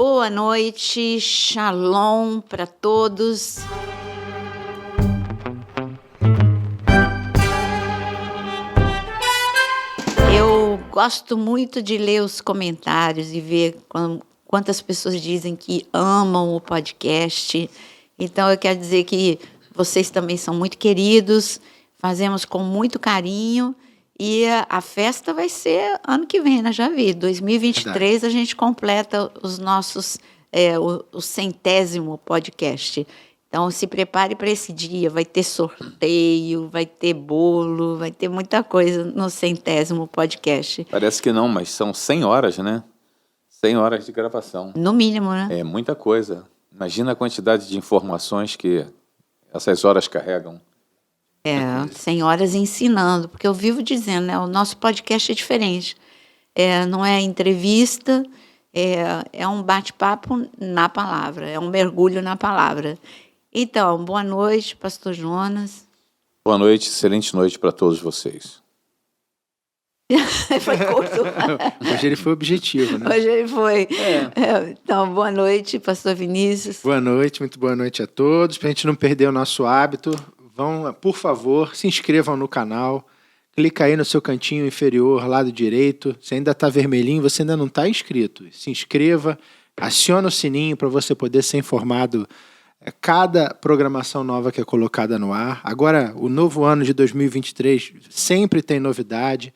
Boa noite, shalom para todos. Eu gosto muito de ler os comentários e ver quantas pessoas dizem que amam o podcast. Então, eu quero dizer que vocês também são muito queridos, fazemos com muito carinho. E a festa vai ser ano que vem, né? Já vi. 2023 a gente completa os nossos, o 100º podcast. Então, se prepare para esse dia. Vai ter sorteio, vai ter bolo, vai ter muita coisa no 100º podcast. Parece que não, mas são 100 horas, né? 100 horas de gravação. No mínimo, né? É muita coisa. Imagina a quantidade de informações que essas horas carregam. 100 horas ensinando, porque eu vivo dizendo, né? O nosso podcast é diferente. Não é entrevista, é um bate-papo na palavra, é um mergulho na palavra. Então, boa noite, pastor Jonas. Boa noite, excelente noite para todos vocês. Foi curto. Hoje ele foi objetivo, né? Hoje ele foi. Então, boa noite, pastor Vinícius. Boa noite, muito boa noite a todos. Para a gente não perder o nosso hábito, por favor, se inscrevam no canal. Clica aí no seu cantinho inferior, lado direito. Se ainda está vermelhinho, você ainda não está inscrito. Se inscreva, aciona o sininho para você poder ser informado cada programação nova que é colocada no ar. Agora, o novo ano de 2023 sempre tem novidade,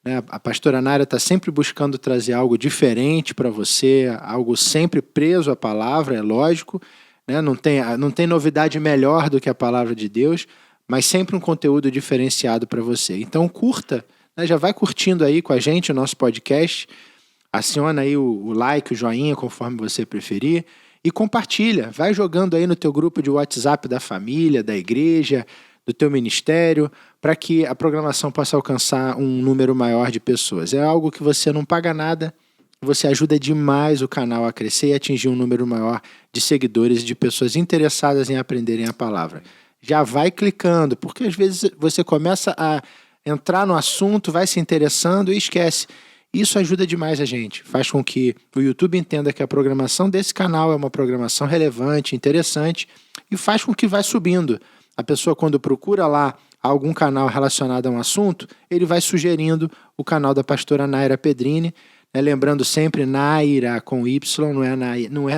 né? A pastora Nayara está sempre buscando trazer algo diferente para você, algo sempre preso à palavra, é lógico, né? Não tem novidade melhor do que a palavra de Deus, mas sempre um conteúdo diferenciado para você. Então curta, né? Já vai curtindo aí com a gente o nosso podcast, aciona aí o like, o joinha, conforme você preferir, e compartilha, vai jogando aí no teu grupo de WhatsApp da família, da igreja, do teu ministério, para que a programação possa alcançar um número maior de pessoas. É algo que você não paga nada, você ajuda demais o canal a crescer e atingir um número maior de seguidores e de pessoas interessadas em aprenderem a palavra. Já vai clicando, porque às vezes você começa a entrar no assunto, vai se interessando e esquece. Isso ajuda demais a gente, faz com que o YouTube entenda que a programação desse canal é uma programação relevante, interessante, e faz com que vá subindo. A pessoa, quando procura lá algum canal relacionado a um assunto, ele vai sugerindo o canal da pastora Nayara Pedrini, né? Lembrando sempre, Nayara com Y, não é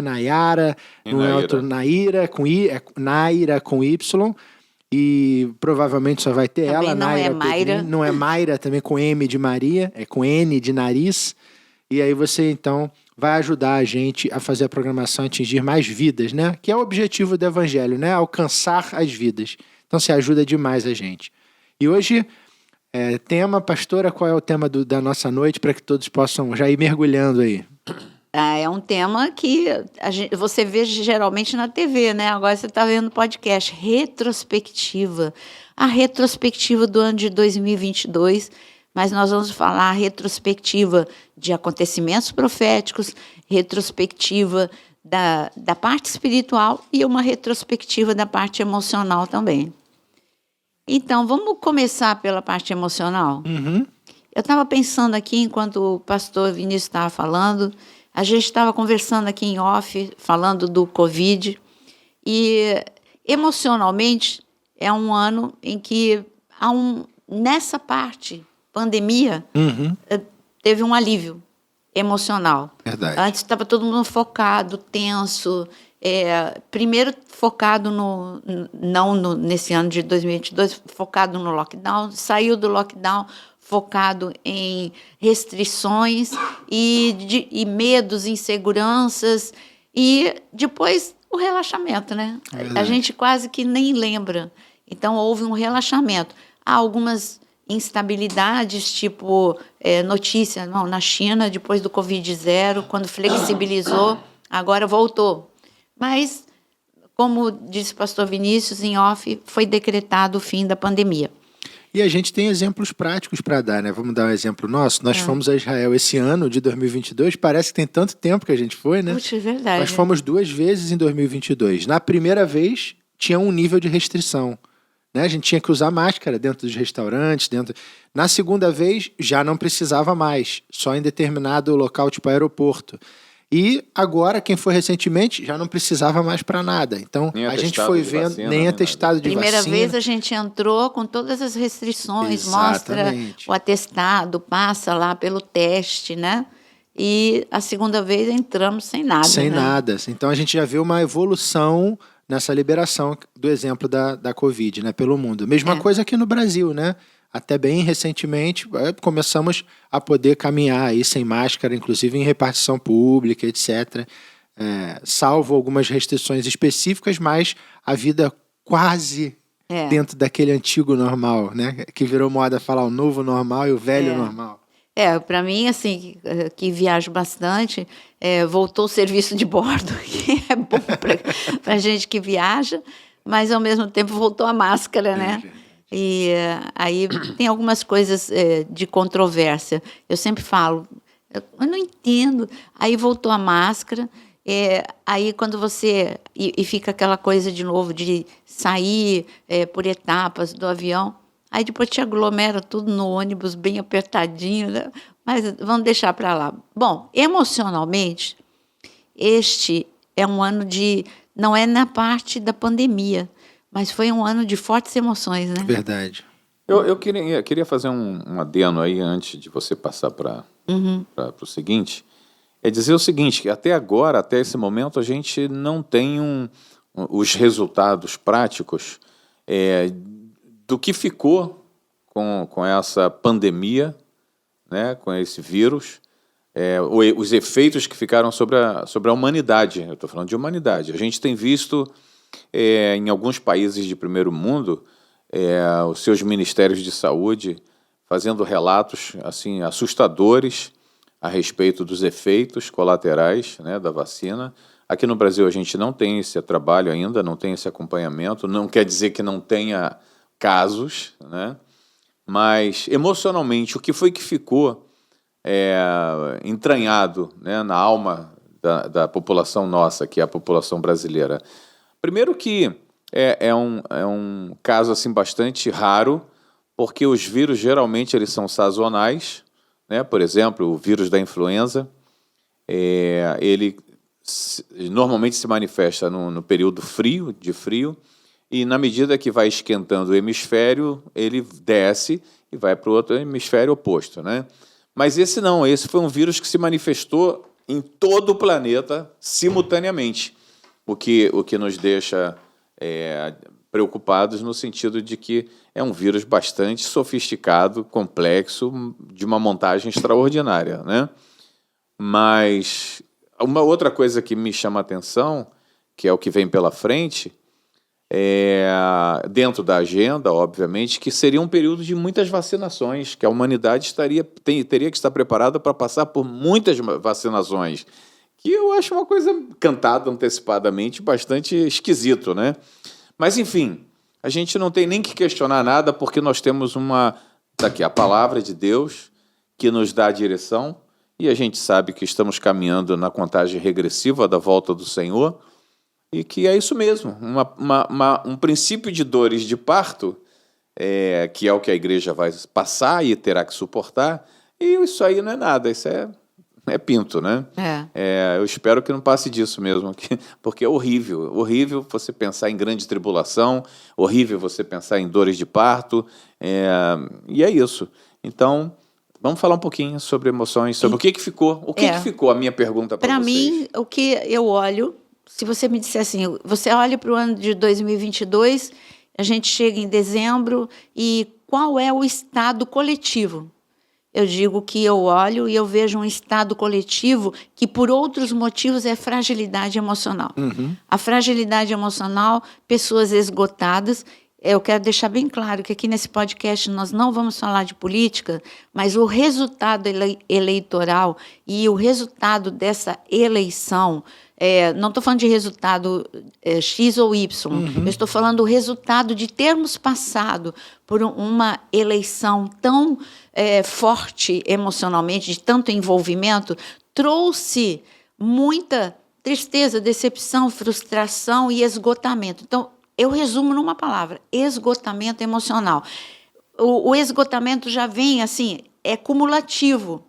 Nayara, não é outro Nayara com I, é Nayara com Y. E provavelmente só vai ter também ela, não Nayara é Mayra. Pedrini. Não é Mayra, também com M de Maria, é com N de nariz. E aí você, então, vai ajudar a gente a fazer a programação atingir mais vidas, né? Que é o objetivo do Evangelho, né? Alcançar as vidas. Então, você ajuda demais a gente. E hoje, tema, pastora, qual é o tema da nossa noite, para que todos possam já ir mergulhando aí? É um tema que você vê geralmente na TV, né? Agora você está vendo podcast, retrospectiva. A retrospectiva do ano de 2022, mas nós vamos falar a retrospectiva de acontecimentos proféticos, retrospectiva da parte espiritual e uma retrospectiva da parte emocional também. Então, vamos começar pela parte emocional? Uhum. Eu estava pensando aqui, enquanto o pastor Vinícius estava falando, a gente estava conversando aqui em off, falando do Covid, e emocionalmente é um ano em que nessa parte, pandemia, teve um alívio emocional. Verdade. Antes estava todo mundo focado, tenso, primeiro focado nesse ano de 2022, focado no lockdown, saiu do lockdown, focado em restrições e medos, inseguranças, e depois o relaxamento, né? A gente quase que nem lembra. Então, houve um relaxamento. Há algumas instabilidades, tipo notícia, na China, depois do Covid-0, quando flexibilizou, agora voltou. Mas, como disse o pastor Vinícius, em off, foi decretado o fim da pandemia. E a gente tem exemplos práticos para dar, né? Vamos dar um exemplo nosso. Nós fomos a Israel esse ano, de 2022. Parece que tem tanto tempo que a gente foi, né? Puxa, é verdade. Nós fomos 2 vezes em 2022. Na primeira vez, tinha um nível de restrição, né? A gente tinha que usar máscara dentro dos restaurantes. Na segunda vez, já não precisava mais. Só em determinado local, tipo aeroporto. E agora, quem foi recentemente, já não precisava mais para nada. Então, Nem a gente atestado foi de vendo, vacina, nem nem atestado de Primeira vacina. vez a gente entrou com todas as restrições, mostra Exatamente. o atestado, passa lá pelo teste, né? E a segunda vez entramos sem nada. Sem né? nada. Então, a gente já viu uma evolução nessa liberação do exemplo da Covid, né, pelo mundo. Mesma coisa aqui no Brasil, né? Até bem recentemente, começamos a poder caminhar aí sem máscara, inclusive em repartição pública, etc. Salvo algumas restrições específicas, mas a vida quase dentro daquele antigo normal, né? Que virou moda falar o novo normal e o velho normal. Para mim, assim, que viajo bastante, voltou o serviço de bordo, que é bom para a gente que viaja, mas ao mesmo tempo voltou a máscara, né? E aí tem algumas coisas de controvérsia. Eu sempre falo, eu não entendo. Aí voltou a máscara, aí quando você... E fica aquela coisa de novo de sair por etapas do avião, aí depois te aglomera tudo no ônibus, bem apertadinho, né? Mas vamos deixar para lá. Bom, emocionalmente, este é um ano de... Não é na parte da pandemia, mas foi um ano de fortes emoções, né? Verdade. Eu queria fazer um adeno aí antes de você passar para o seguinte. É dizer o seguinte, que até agora, até esse momento, a gente não tem os resultados práticos do que ficou com essa pandemia, né, com esse vírus, os efeitos que ficaram sobre a humanidade. Eu estou falando de humanidade. A gente tem visto... em alguns países de primeiro mundo, os seus ministérios de saúde fazendo relatos assim assustadores a respeito dos efeitos colaterais, né, da vacina. Aqui no Brasil a gente não tem esse trabalho ainda, não tem esse acompanhamento, não quer dizer que não tenha casos, né? Mas emocionalmente, o que foi que ficou entranhado, né, na alma da população nossa, que é a população brasileira? Primeiro que é um caso assim, bastante raro, porque os vírus geralmente eles são sazonais, né? Por exemplo, o vírus da influenza, ele normalmente se manifesta no período de frio, e na medida que vai esquentando o hemisfério, ele desce e vai para o outro hemisfério oposto, né? Mas esse não, esse foi um vírus que se manifestou em todo o planeta simultaneamente. O que nos deixa preocupados no sentido de que é um vírus bastante sofisticado, complexo, de uma montagem extraordinária, né? Mas uma outra coisa que me chama a atenção, que é o que vem pela frente, dentro da agenda, obviamente, que seria um período de muitas vacinações, que a humanidade teria que estar preparada para passar por muitas vacinações, que eu acho uma coisa cantada antecipadamente bastante esquisito, né? Mas, enfim, a gente não tem nem que questionar nada, porque nós temos a palavra de Deus que nos dá a direção, e a gente sabe que estamos caminhando na contagem regressiva da volta do Senhor, e que é isso mesmo, um princípio de dores de parto, que é o que a igreja vai passar e terá que suportar, e isso aí não é nada, isso é pinto, né? Eu espero que não passe disso mesmo, porque é horrível. Horrível você pensar em grande tribulação, horrível você pensar em dores de parto, e é isso. Então, vamos falar um pouquinho sobre emoções, sobre o que ficou. O que ficou, a minha pergunta para vocês? Para mim, o que eu olho, se você me disser assim, você olha para o ano de 2022, a gente chega em dezembro, e qual é o estado coletivo? Eu digo que eu olho e eu vejo um estado coletivo que, por outros motivos, é fragilidade emocional. A fragilidade emocional, pessoas esgotadas. Eu quero deixar bem claro que aqui nesse podcast nós não vamos falar de política, mas o resultado eleitoral e o resultado dessa eleição, não estou falando de resultado X ou Y, eu estou falando do resultado de termos passado por uma eleição tão forte emocionalmente, de tanto envolvimento, trouxe muita tristeza, decepção, frustração e esgotamento. Então, eu resumo numa palavra: esgotamento emocional. O esgotamento já vem assim, é cumulativo.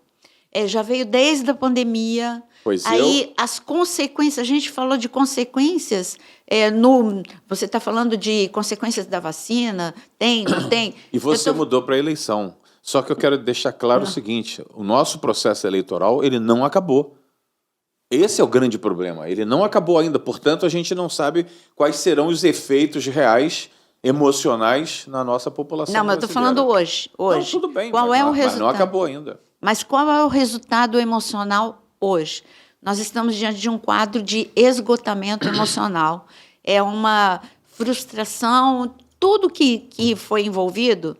Já veio desde a pandemia, Pois Aí as consequências, a gente falou de consequências, você está falando de consequências da vacina, tem, não tem? E você mudou para a eleição. Só que eu quero deixar claro o seguinte, o nosso processo eleitoral, ele não acabou. Esse é o grande problema, ele não acabou ainda, portanto a gente não sabe quais serão os efeitos reais emocionais na nossa população Não, mas eu estou falando hoje. Não, tudo bem, Qual é o resultado? mas não acabou ainda. Mas qual é o resultado emocional hoje? Nós estamos diante de um quadro de esgotamento emocional. É uma frustração, tudo que foi envolvido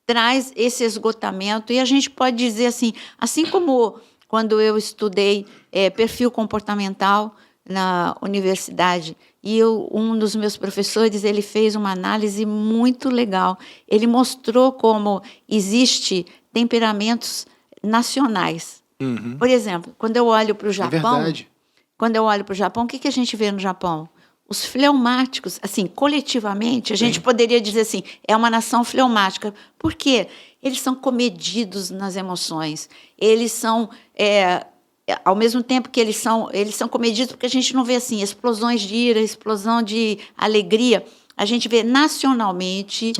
traz esse esgotamento. E a gente pode dizer assim como quando eu estudei perfil comportamental na universidade, e um dos meus professores, ele fez uma análise muito legal. Ele mostrou como existe temperamentos nacionais. Uhum. Por exemplo, quando eu olho para o Japão, o que a gente vê no Japão? Os fleumáticos, assim, coletivamente, a gente poderia dizer assim, é uma nação fleumática. Por quê? Eles são comedidos nas emoções. Eles são, ao mesmo tempo que eles são comedidos, porque a gente não vê assim explosões de ira, explosão de alegria. A gente vê nacionalmente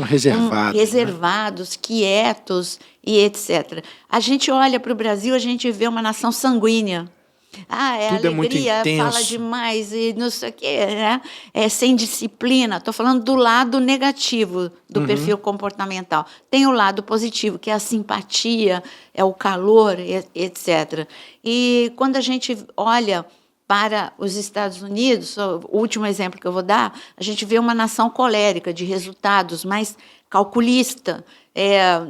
reservados, quietos e etc. A gente olha para o Brasil, a gente vê uma nação sanguínea. Tudo alegria, é muito intenso. fala demais e não sei o quê, né? Sem disciplina. Estou falando do lado negativo do perfil comportamental. Tem o lado positivo, que é a simpatia, é o calor, etc. E quando a gente olha para os Estados Unidos, o último exemplo que eu vou dar, a gente vê uma nação colérica, de resultados, mais calculista.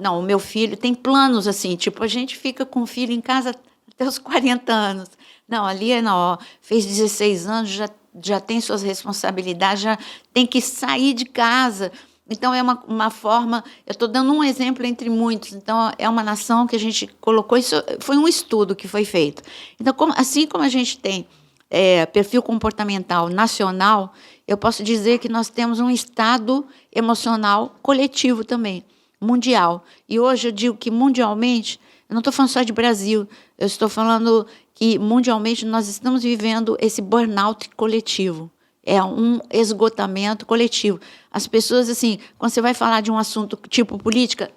Não, o meu filho tem planos assim, tipo, a gente fica com o filho em casa até os 40 anos. Não, ali não, fez 16 anos, já tem suas responsabilidades, já tem que sair de casa. Então, é uma forma... Eu estou dando um exemplo entre muitos. Então, é uma nação que a gente colocou... Isso foi um estudo que foi feito. Então, assim como a gente tem perfil comportamental nacional, eu posso dizer que nós temos um estado emocional coletivo também, mundial. E hoje eu digo que mundialmente... Eu não estou falando só de Brasil, eu estou falando que mundialmente nós estamos vivendo esse burnout coletivo. É um esgotamento coletivo. As pessoas, assim, quando você vai falar de um assunto tipo política,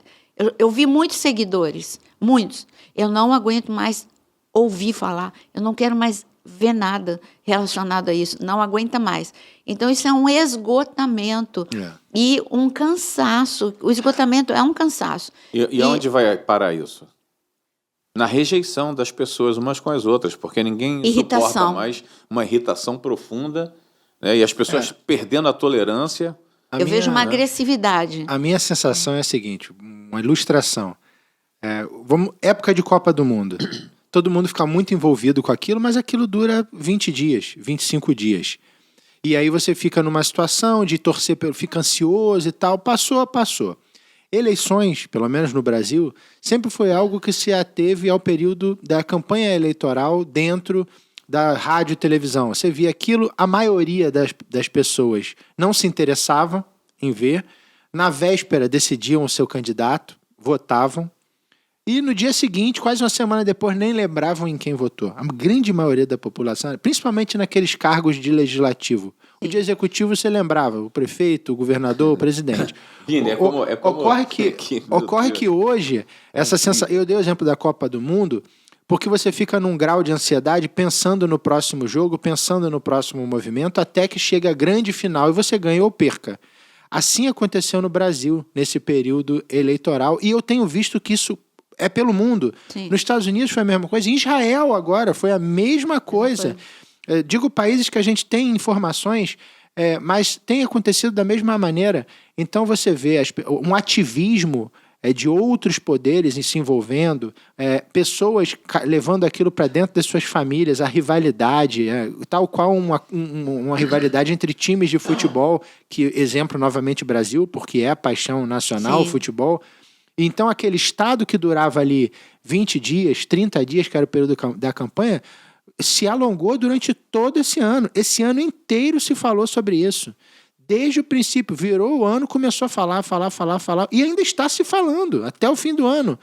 eu vi muitos seguidores, muitos. Eu não aguento mais ouvir falar, eu não quero mais ver nada relacionado a isso, não aguenta mais. Então, isso é um esgotamento e um cansaço. O esgotamento é um cansaço. E aonde vai parar isso? Na rejeição das pessoas umas com as outras, porque ninguém suporta mais uma irritação profunda, né? E as pessoas perdendo a tolerância. Eu vejo uma agressividade. A minha sensação é a seguinte, uma ilustração. Época de Copa do Mundo. Todo mundo fica muito envolvido com aquilo, mas aquilo dura 20 dias, 25 dias. E aí você fica numa situação de torcer, fica ansioso e tal. Passou. Eleições, pelo menos no Brasil, sempre foi algo que se ateve ao período da campanha eleitoral dentro da rádio e televisão. Você via aquilo, a maioria das pessoas não se interessava em ver. Na véspera, decidiam o seu candidato, votavam. E no dia seguinte, quase uma semana depois, nem lembravam em quem votou. A grande maioria da população, principalmente naqueles cargos de legislativo. O de executivo você lembrava, o prefeito, o governador, o presidente. Ocorre que hoje, essa sensação... Eu dei o exemplo da Copa do Mundo, porque você fica num grau de ansiedade pensando no próximo jogo, pensando no próximo movimento, até que chega a grande final e você ganha ou perca. Assim aconteceu no Brasil, nesse período eleitoral, e eu tenho visto que isso é pelo mundo. Sim. Nos Estados Unidos foi a mesma coisa, em Israel agora foi a mesma coisa. Digo países que a gente tem informações, mas tem acontecido da mesma maneira. Então você vê um ativismo de outros poderes se envolvendo, pessoas levando aquilo para dentro das suas famílias, a rivalidade, tal qual uma rivalidade entre times de futebol, que exemplo novamente Brasil, porque é a paixão nacional, o futebol. Então aquele estado que durava ali 20 dias, 30 dias, que era o período da campanha, se alongou durante todo esse ano. Esse ano inteiro se falou sobre isso. Desde o princípio, virou o ano, começou a falar, e ainda está se falando, até o fim do ano.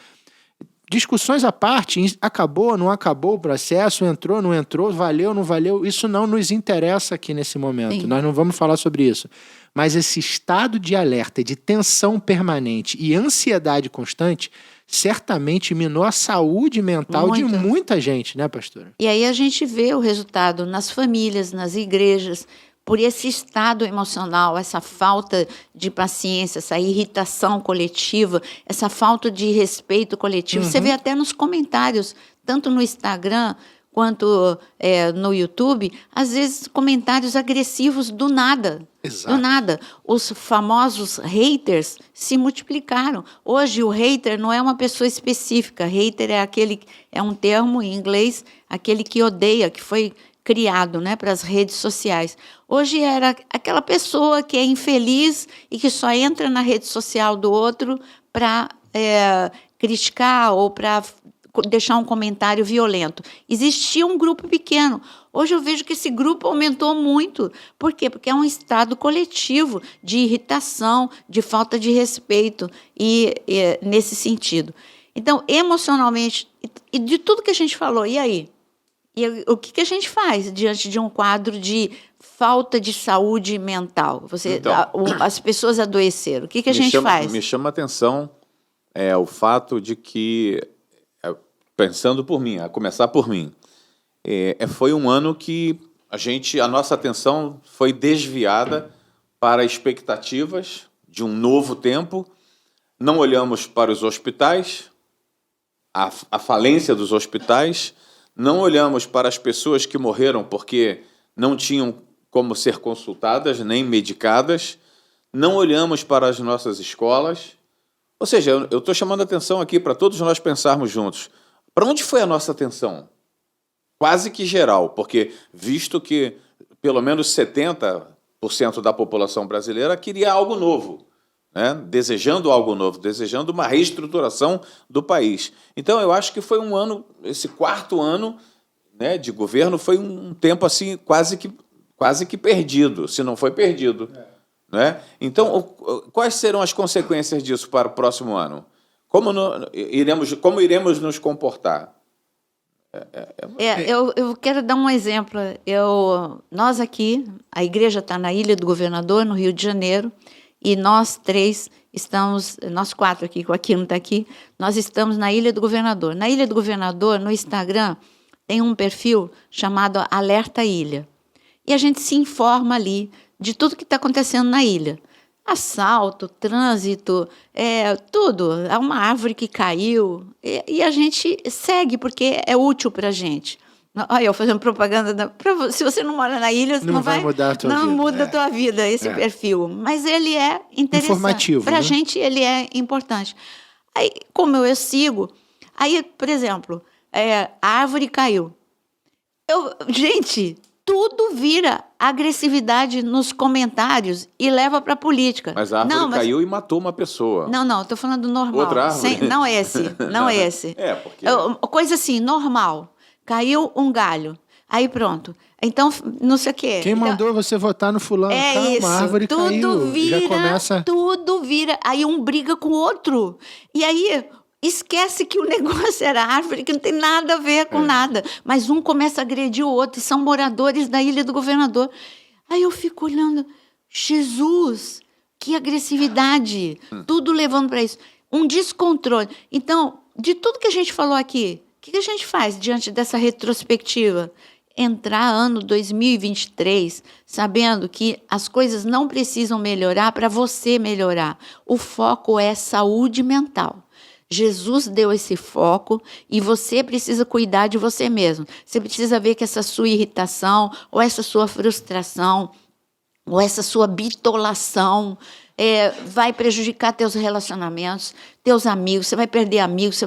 discussões à parte, acabou, não acabou o processo, entrou, não entrou, valeu, não valeu, isso não nos interessa aqui nesse momento. Sim. Nós não vamos falar sobre isso. Mas esse estado de alerta, de tensão permanente e ansiedade constante, certamente minou a saúde mental de Muito. muita gente, né, pastora? E aí a gente vê o resultado nas famílias, nas igrejas, por esse estado emocional, essa falta de paciência, essa irritação coletiva, essa falta de respeito coletivo. Você vê até nos comentários, tanto no Instagram quanto no YouTube, às vezes comentários agressivos do nada. Exato. Do nada. Os famosos haters se multiplicaram. Hoje o hater não é uma pessoa específica. Hater é um termo em inglês, aquele que odeia, que foi criado, né, para as redes sociais. Hoje era aquela pessoa que é infeliz e que só entra na rede social do outro para criticar ou para deixar um comentário violento. Existia um grupo pequeno. Hoje eu vejo que esse grupo aumentou muito. Por quê? Porque é um estado coletivo de irritação, de falta de respeito e nesse sentido. Então, emocionalmente, e de tudo que a gente falou, e aí? E o que a gente faz diante de um quadro de falta de saúde mental? As pessoas adoeceram. O que a gente faz? Me chama a atenção o fato de que, pensando por mim, a começar por mim, foi um ano que a nossa atenção foi desviada para expectativas de um novo tempo. Não olhamos para os hospitais, a falência dos hospitais. Não olhamos para as pessoas que morreram porque não tinham como ser consultadas nem medicadas. Não olhamos para as nossas escolas. Ou seja, eu estou chamando a atenção aqui para todos nós pensarmos juntos. Para onde foi a nossa atenção? Quase que geral, porque visto que pelo menos 70% da população brasileira queria algo novo, né? Desejando algo novo, desejando uma reestruturação do país. Então, eu acho que foi um ano, esse quarto ano, né, de governo, foi um tempo assim quase que perdido, se não foi perdido. Né? Então, quais serão as consequências disso para o próximo ano? Como iremos nos comportar? Eu quero dar um exemplo. Nós aqui, a igreja está na Ilha do Governador, no Rio de Janeiro, e nós quatro aqui, o Aquino está aqui, nós estamos na Ilha do Governador. Na Ilha do Governador, no Instagram, tem um perfil chamado Alerta Ilha. E a gente se informa ali de tudo que está acontecendo na ilha. Assalto, trânsito, tudo. Há uma árvore que caiu. E a gente segue, porque é útil para a gente. Olha, eu fazendo propaganda. Se você não mora na ilha, não vai mudar a tua vida. Não muda a tua vida, esse perfil. Mas ele é interessante. Informativo. Para a gente, ele é importante. Aí, como eu sigo, aí, por exemplo, a árvore caiu. Gente, tudo vira agressividade nos comentários e leva para a política. Mas a árvore caiu e matou uma pessoa. Não, estou falando normal. Outra árvore? Não esse. Porque... Coisa assim, normal. Caiu um galho. Aí pronto. Então, não sei o quê. Quem mandou você votar no fulano? Calma, isso. A árvore caiu. Já começa... Tudo vira. Aí um briga com o outro. E aí... esquece que o negócio era árvore, que não tem nada a ver com nada. Mas um começa a agredir o outro, e são moradores da Ilha do Governador. Aí eu fico olhando, Jesus, que agressividade, tudo levando para isso. Um descontrole. Então, de tudo que a gente falou aqui, o que a gente faz diante dessa retrospectiva? Entrar ano 2023 sabendo que as coisas não precisam melhorar para você melhorar. O foco é saúde mental. Jesus deu esse foco e você precisa cuidar de você mesmo. Você precisa ver que essa sua irritação, ou essa sua frustração, ou essa sua bitolação vai prejudicar teus relacionamentos, teus amigos, você vai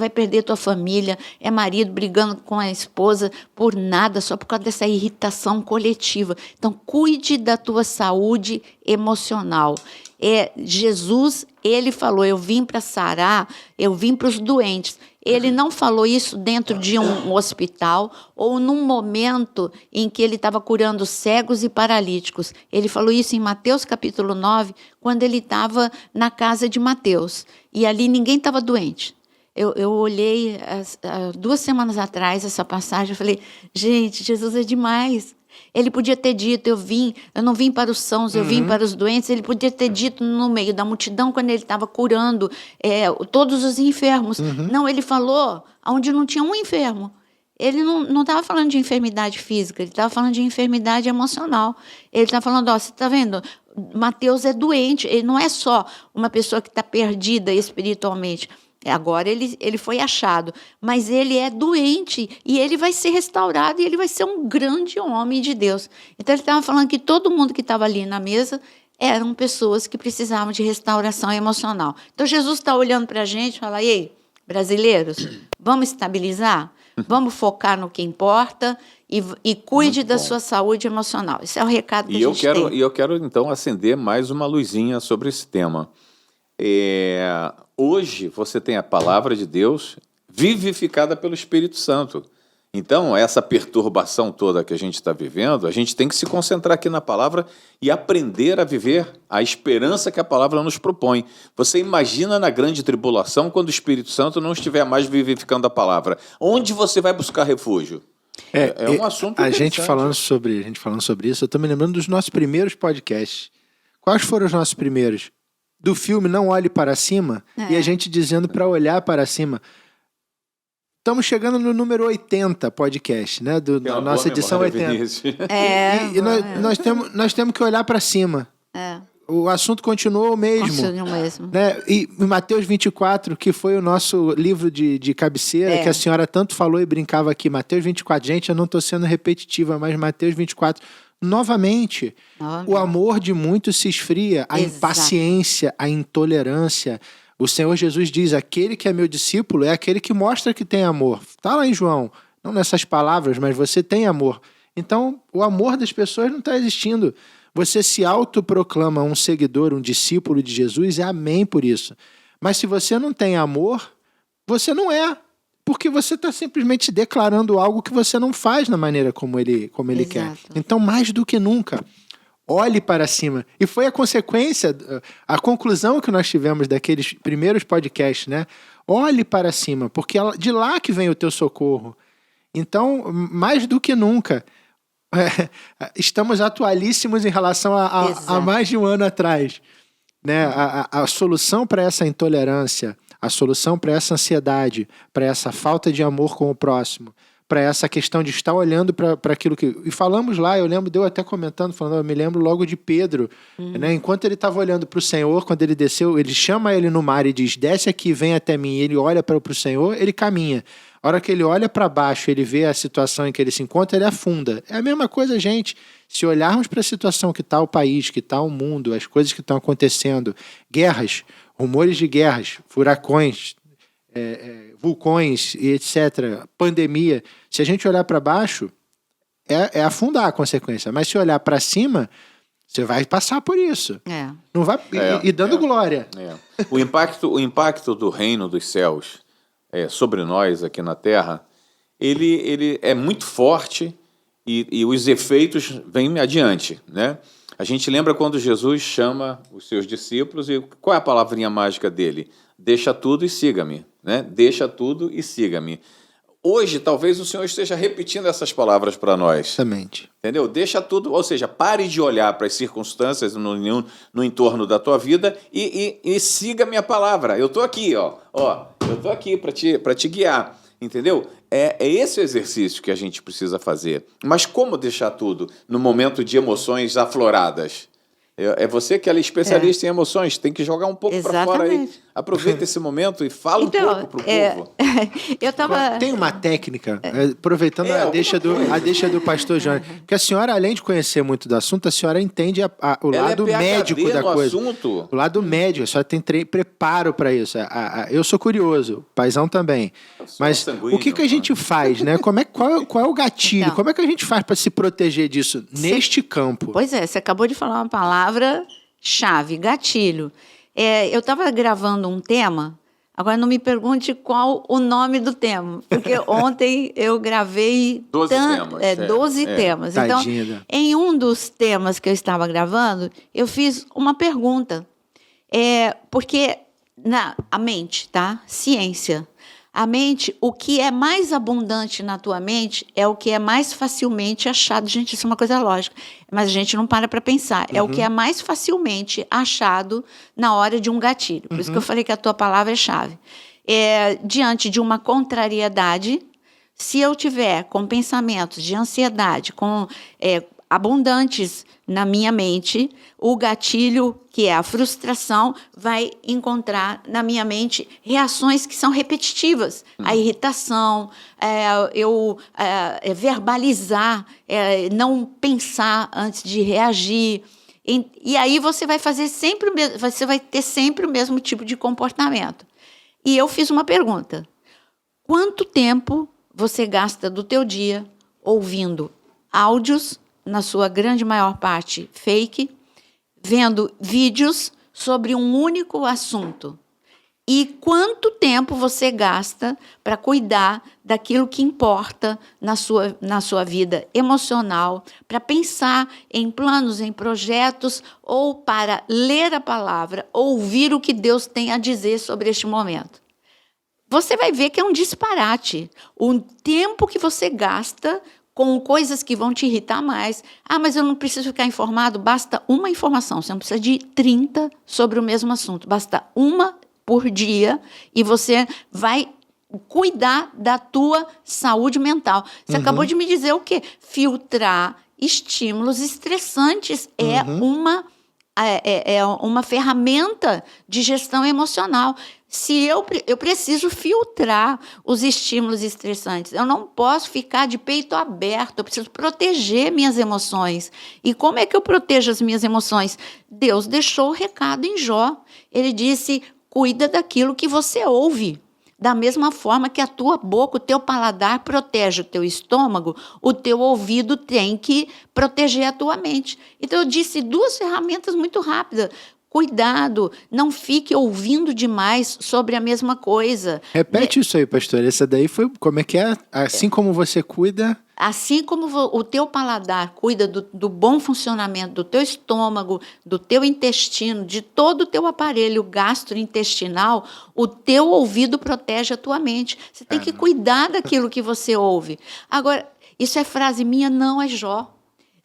perder tua família, marido brigando com a esposa por nada, só por causa dessa irritação coletiva. Então, cuide da tua saúde emocional. Jesus, ele falou, eu vim para sarar, eu vim para os doentes. Ele não falou isso dentro de um hospital ou num momento em que ele estava curando cegos e paralíticos. Ele falou isso em Mateus capítulo 9, quando ele estava na casa de Mateus. E ali ninguém estava doente. Eu olhei 2 semanas atrás essa passagem, eu falei, gente, Jesus é demais. Ele podia ter dito, eu não vim para os sãos, eu vim para os doentes. Ele podia ter dito no meio da multidão, quando ele estava curando todos os enfermos. Não, ele falou onde não tinha um enfermo. Ele não estava falando de enfermidade física, ele estava falando de enfermidade emocional. Ele estava falando, você está vendo? Mateus é doente, ele não é só uma pessoa que está perdida espiritualmente. Agora ele foi achado, mas ele é doente e ele vai ser restaurado e ele vai ser um grande homem de Deus. Então ele estava falando que todo mundo que estava ali na mesa eram pessoas que precisavam de restauração emocional. Então Jesus está olhando para a gente e fala, ei, brasileiros, vamos estabilizar? Vamos focar no que importa e cuide da sua saúde emocional. Esse é o recado que a gente tem. E eu quero, então, acender mais uma luzinha sobre esse tema. Hoje você tem a palavra de Deus vivificada pelo Espírito Santo. Então, essa perturbação toda que a gente está vivendo, a gente tem que se concentrar aqui na palavra e aprender a viver a esperança que a palavra nos propõe. Você imagina na grande tribulação, quando o Espírito Santo não estiver mais vivificando a palavra. Onde você vai buscar refúgio? É um assunto a gente falando sobre isso, eu estou me lembrando dos nossos primeiros podcasts. Quais foram os nossos primeiros? Do filme Não Olhe Para Cima, e a gente dizendo para olhar para cima. Estamos chegando no número 80 podcast, né? Da nossa edição 80. Nós temos que olhar para cima. O assunto continua o mesmo. Continua o mesmo. Né? E Mateus 24, que foi o nosso livro de cabeceira, que a senhora tanto falou e brincava aqui. Mateus 24, gente, eu não estou sendo repetitiva, mas Mateus 24... Novamente, o amor de muitos se esfria, a impaciência, a intolerância. O Senhor Jesus diz, aquele que é meu discípulo é aquele que mostra que tem amor. Está lá em João, não nessas palavras, mas você tem amor. Então, o amor das pessoas não está existindo. Você se autoproclama um seguidor, um discípulo de Jesus, e amém por isso. Mas se você não tem amor, você não é. Porque você está simplesmente declarando algo que você não faz na maneira como ele quer. Então, mais do que nunca, olhe para cima. E foi a consequência, a conclusão que nós tivemos daqueles primeiros podcasts, né? Olhe para cima, porque de lá que vem o teu socorro. Então, mais do que nunca, estamos atualíssimos em relação a mais de um ano atrás. Né? A solução para essa intolerância, a solução para essa ansiedade, para essa falta de amor com o próximo, para essa questão de estar olhando para aquilo que... E falamos lá, eu lembro, deu até comentando, falando, eu me lembro logo de Pedro, né? Enquanto ele estava olhando para o Senhor, quando ele desceu, ele chama ele no mar e diz, desce aqui, vem até mim, e ele olha para o Senhor, ele caminha. A hora que ele olha para baixo, ele vê a situação em que ele se encontra, ele afunda. É a mesma coisa, gente. Se olharmos para a situação que está o país, que está o mundo, as coisas que estão acontecendo, guerras, rumores de guerras, furacões, vulcões e etc., pandemia, se a gente olhar para baixo, é afundar a consequência. Mas se olhar para cima, você vai passar por isso. Não vai e dando glória. O impacto do reino dos céus sobre nós aqui na Terra, ele é muito forte e os efeitos vêm adiante, né? A gente lembra quando Jesus chama os seus discípulos e qual é a palavrinha mágica dele? Deixa tudo e siga-me, né? Deixa tudo e siga-me. Hoje, talvez o Senhor esteja repetindo essas palavras para nós. Exatamente. Entendeu? Deixa tudo, ou seja, pare de olhar para as circunstâncias no entorno da tua vida e siga a minha palavra. Eu estou aqui, ó. Eu estou aqui para te guiar. Entendeu? É esse o exercício que a gente precisa fazer. Mas como deixar tudo no momento de emoções afloradas? É você que é especialista em emoções, tem que jogar um pouco para fora aí. Aproveita esse momento e fala um pouco para o povo. Eu tava... Tem uma técnica, aproveitando a deixa do pastor Johnny, porque a senhora, além de conhecer muito do assunto, a senhora entende o lado médico da coisa. Assunto. O lado médico, a senhora tem preparo para isso. Eu sou curioso, o paizão também. Mas o que a gente faz, né? Qual é o gatilho? Então, como é que a gente faz para se proteger disso neste campo? Pois é, você acabou de falar uma palavra-chave, gatilho. Eu estava gravando um tema, agora não me pergunte qual o nome do tema, porque ontem eu gravei 12 temas. Então, em um dos temas que eu estava gravando, eu fiz uma pergunta, porque A mente, tá? Ciência. A mente, o que é mais abundante na tua mente é o que é mais facilmente achado. Gente, isso é uma coisa lógica, mas a gente não para pensar. É o que é mais facilmente achado na hora de um gatilho. Por isso que eu falei que a tua palavra é chave. Diante de uma contrariedade, se eu tiver com pensamentos de ansiedade, com abundantes na minha mente, o gatilho, que é a frustração, vai encontrar na minha mente reações que são repetitivas. A irritação, verbalizar, não pensar antes de reagir. E aí você vai fazer sempre você vai ter sempre o mesmo tipo de comportamento. E eu fiz uma pergunta. Quanto tempo você gasta do teu dia ouvindo áudios, na sua grande maior parte fake, vendo vídeos sobre um único assunto? E quanto tempo você gasta para cuidar daquilo que importa na sua vida emocional, para pensar em planos, em projetos, ou para ler a palavra, ouvir o que Deus tem a dizer sobre este momento? Você vai ver que é um disparate. O tempo que você gasta com coisas que vão te irritar mais. Mas eu não preciso ficar informado. Basta uma informação. Você não precisa de 30 sobre o mesmo assunto. Basta uma por dia e você vai cuidar da tua saúde mental. Você acabou de me dizer o quê? Filtrar estímulos estressantes é uma ferramenta de gestão emocional. Se eu preciso filtrar os estímulos estressantes, eu não posso ficar de peito aberto, eu preciso proteger minhas emoções. E como é que eu protejo as minhas emoções? Deus deixou o recado em Jó. Ele disse, cuida daquilo que você ouve. Da mesma forma que a tua boca, o teu paladar protege o teu estômago, o teu ouvido tem que proteger a tua mente. Então, eu disse 2 ferramentas muito rápidas. Cuidado, não fique ouvindo demais sobre a mesma coisa. Repete isso aí, pastor. Essa daí foi, como é que é? Assim como você cuida... Assim como o teu paladar cuida do bom funcionamento do teu estômago, do teu intestino, de todo o teu aparelho gastrointestinal, o teu ouvido protege a tua mente. Você tem que cuidar daquilo que você ouve. Agora, isso é frase minha, não é Jó.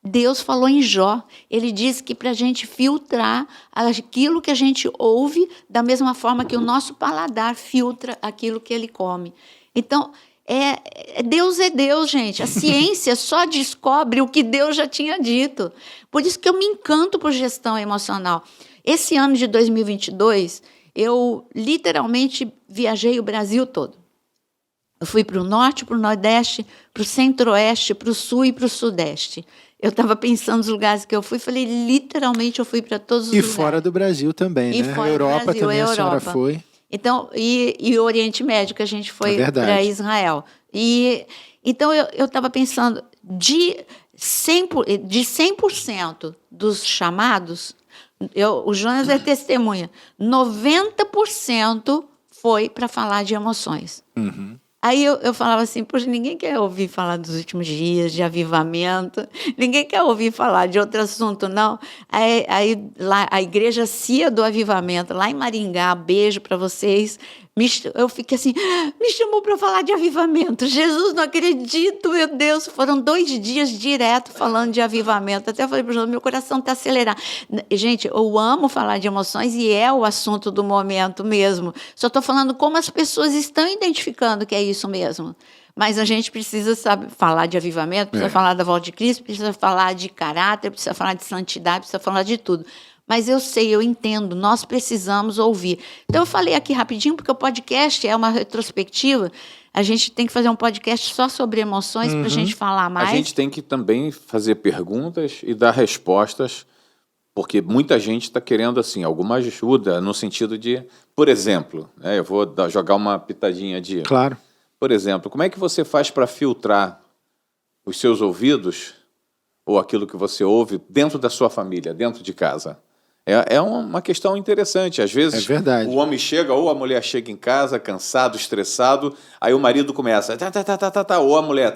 Deus falou em Jó. Ele disse que para a gente filtrar aquilo que a gente ouve, da mesma forma que o nosso paladar filtra aquilo que ele come. Então, Deus é Deus, gente. A ciência só descobre o que Deus já tinha dito. Por isso que eu me encanto por gestão emocional. Esse ano de 2022, eu literalmente viajei o Brasil todo. Eu fui para o norte, para o nordeste, para o centro-oeste, para o sul e para o sudeste. Eu estava pensando nos lugares que eu fui, falei, literalmente eu fui para todos os lugares. E fora do Brasil também, né? Fora Europa do Brasil, também a senhora foi. Então, e o Oriente Médio, que a gente foi para Israel. Então, eu estava pensando, de 100% dos chamados, o Jonas é testemunha, 90% foi para falar de emoções. Aí eu falava assim, poxa, ninguém quer ouvir falar dos últimos dias, de avivamento, ninguém quer ouvir falar de outro assunto, não. Aí lá, a igreja Cia do Avivamento, lá em Maringá, beijo para vocês, eu fiquei assim, me chamou para falar de avivamento. Jesus, não acredito, meu Deus. Foram 2 dias direto falando de avivamento. Até falei para o João, meu coração está acelerado. Gente, eu amo falar de emoções e é o assunto do momento mesmo. Só estou falando como as pessoas estão identificando que é isso mesmo. Mas a gente precisa, falar de avivamento, precisa falar da volta de Cristo, precisa falar de caráter, precisa falar de santidade, precisa falar de tudo. Mas eu sei, eu entendo, nós precisamos ouvir. Então, eu falei aqui rapidinho, porque o podcast é uma retrospectiva. A gente tem que fazer um podcast só sobre emoções para a gente falar mais. A gente tem que também fazer perguntas e dar respostas, porque muita gente está querendo assim, alguma ajuda no sentido de, por exemplo, eu vou jogar uma pitadinha de... Claro. Por exemplo, como é que você faz para filtrar os seus ouvidos ou aquilo que você ouve dentro da sua família, dentro de casa? É uma questão interessante. Às vezes, É verdade. o homem chega, ou a mulher chega em casa, cansado, estressado, aí o marido começa, ou a mulher,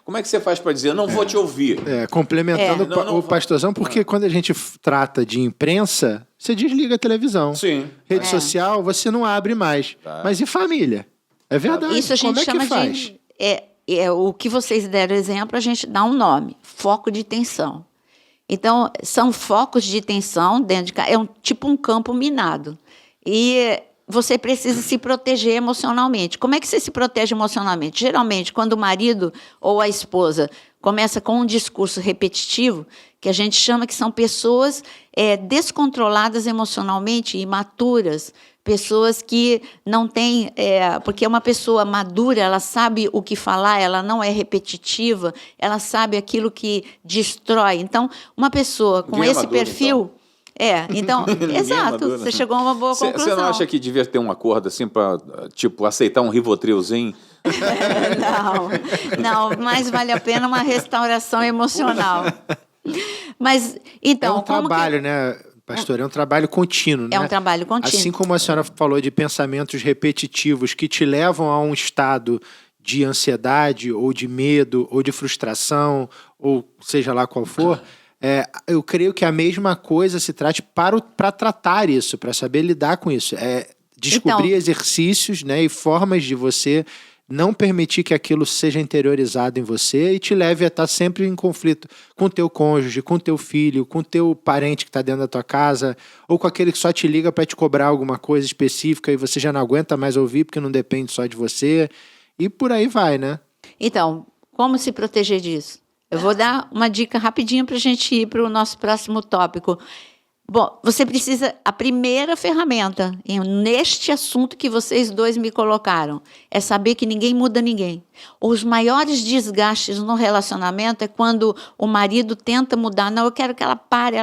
como é que você faz para dizer, não vou te ouvir? Complementando o pastorzão, porque quando a gente trata de imprensa, você desliga a televisão. Sim. Rede social, você não abre mais. Tá. Mas e família? É verdade. Isso a gente Como é chama que faz? de... o que vocês deram exemplo, a gente dá um nome, foco de tensão. Então, são focos de tensão dentro de casa, tipo um campo minado. E você precisa se proteger emocionalmente. Como é que você se protege emocionalmente? Geralmente, quando o marido ou a esposa começa com um discurso repetitivo, que a gente chama que são pessoas descontroladas emocionalmente, imaturas, pessoas que não têm... porque uma pessoa madura, ela sabe o que falar, ela não é repetitiva, ela sabe aquilo que destrói. Então, uma pessoa com Ninguém é esse maduro, perfil... Então, exato, maduro, você chegou a uma boa conclusão. Você não acha que devia ter um acordo assim para, tipo, aceitar um Rivotrilzinho? Não, mas vale a pena uma restauração emocional. Mas, então... É um trabalho, né, pastor? É um trabalho contínuo, né? É um trabalho contínuo. Assim como a senhora falou de pensamentos repetitivos que te levam a um estado de ansiedade, ou de medo, ou de frustração, ou seja lá qual for... eu creio que a mesma coisa se trate para tratar isso, para saber lidar com isso. Descobrir exercícios, né, e formas de você não permitir que aquilo seja interiorizado em você e te leve a estar sempre em conflito com o teu cônjuge, com o teu filho, com o teu parente que está dentro da tua casa, ou com aquele que só te liga para te cobrar alguma coisa específica e você já não aguenta mais ouvir porque não depende só de você. E por aí vai, né? Então, como se proteger disso? Eu vou dar uma dica rapidinho para a gente ir para o nosso próximo tópico. Bom, você precisa... A primeira ferramenta neste assunto que vocês dois me colocaram é saber que ninguém muda ninguém. Os maiores desgastes no relacionamento é quando o marido tenta mudar. Não, eu quero que ela pare,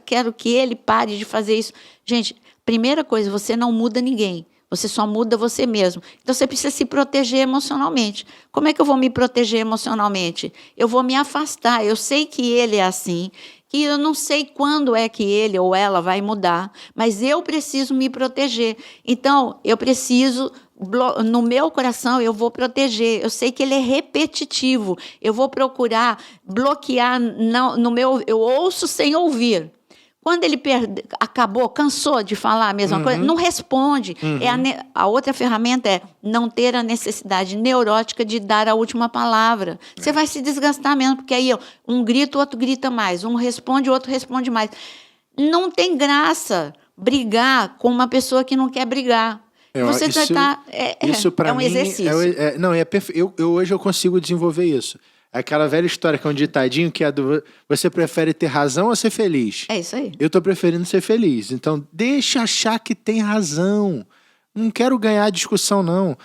quero que ele pare de fazer isso. Gente, primeira coisa, você não muda ninguém. Você só muda você mesmo. Então, você precisa se proteger emocionalmente. Como é que eu vou me proteger emocionalmente? Eu vou me afastar. Eu sei que ele é assim, que eu não sei quando é que ele ou ela vai mudar, mas eu preciso me proteger. Então, eu preciso... No meu coração, eu vou proteger. Eu sei que ele é repetitivo. Eu vou procurar bloquear no meu... Eu ouço sem ouvir. Quando ele cansou de falar a mesma coisa, não responde. A outra ferramenta é não ter a necessidade neurótica de dar a última palavra. Você vai se desgastar mesmo, porque aí um grita, o outro grita mais. Um responde, o outro responde mais. Não tem graça brigar com uma pessoa que não quer brigar. Você isso para um mim exercício. Hoje eu consigo desenvolver isso. É aquela velha história que é um ditadinho que é você prefere ter razão ou ser feliz? É isso aí. Eu tô preferindo ser feliz. Então, deixa achar que tem razão. Não quero ganhar a discussão, não.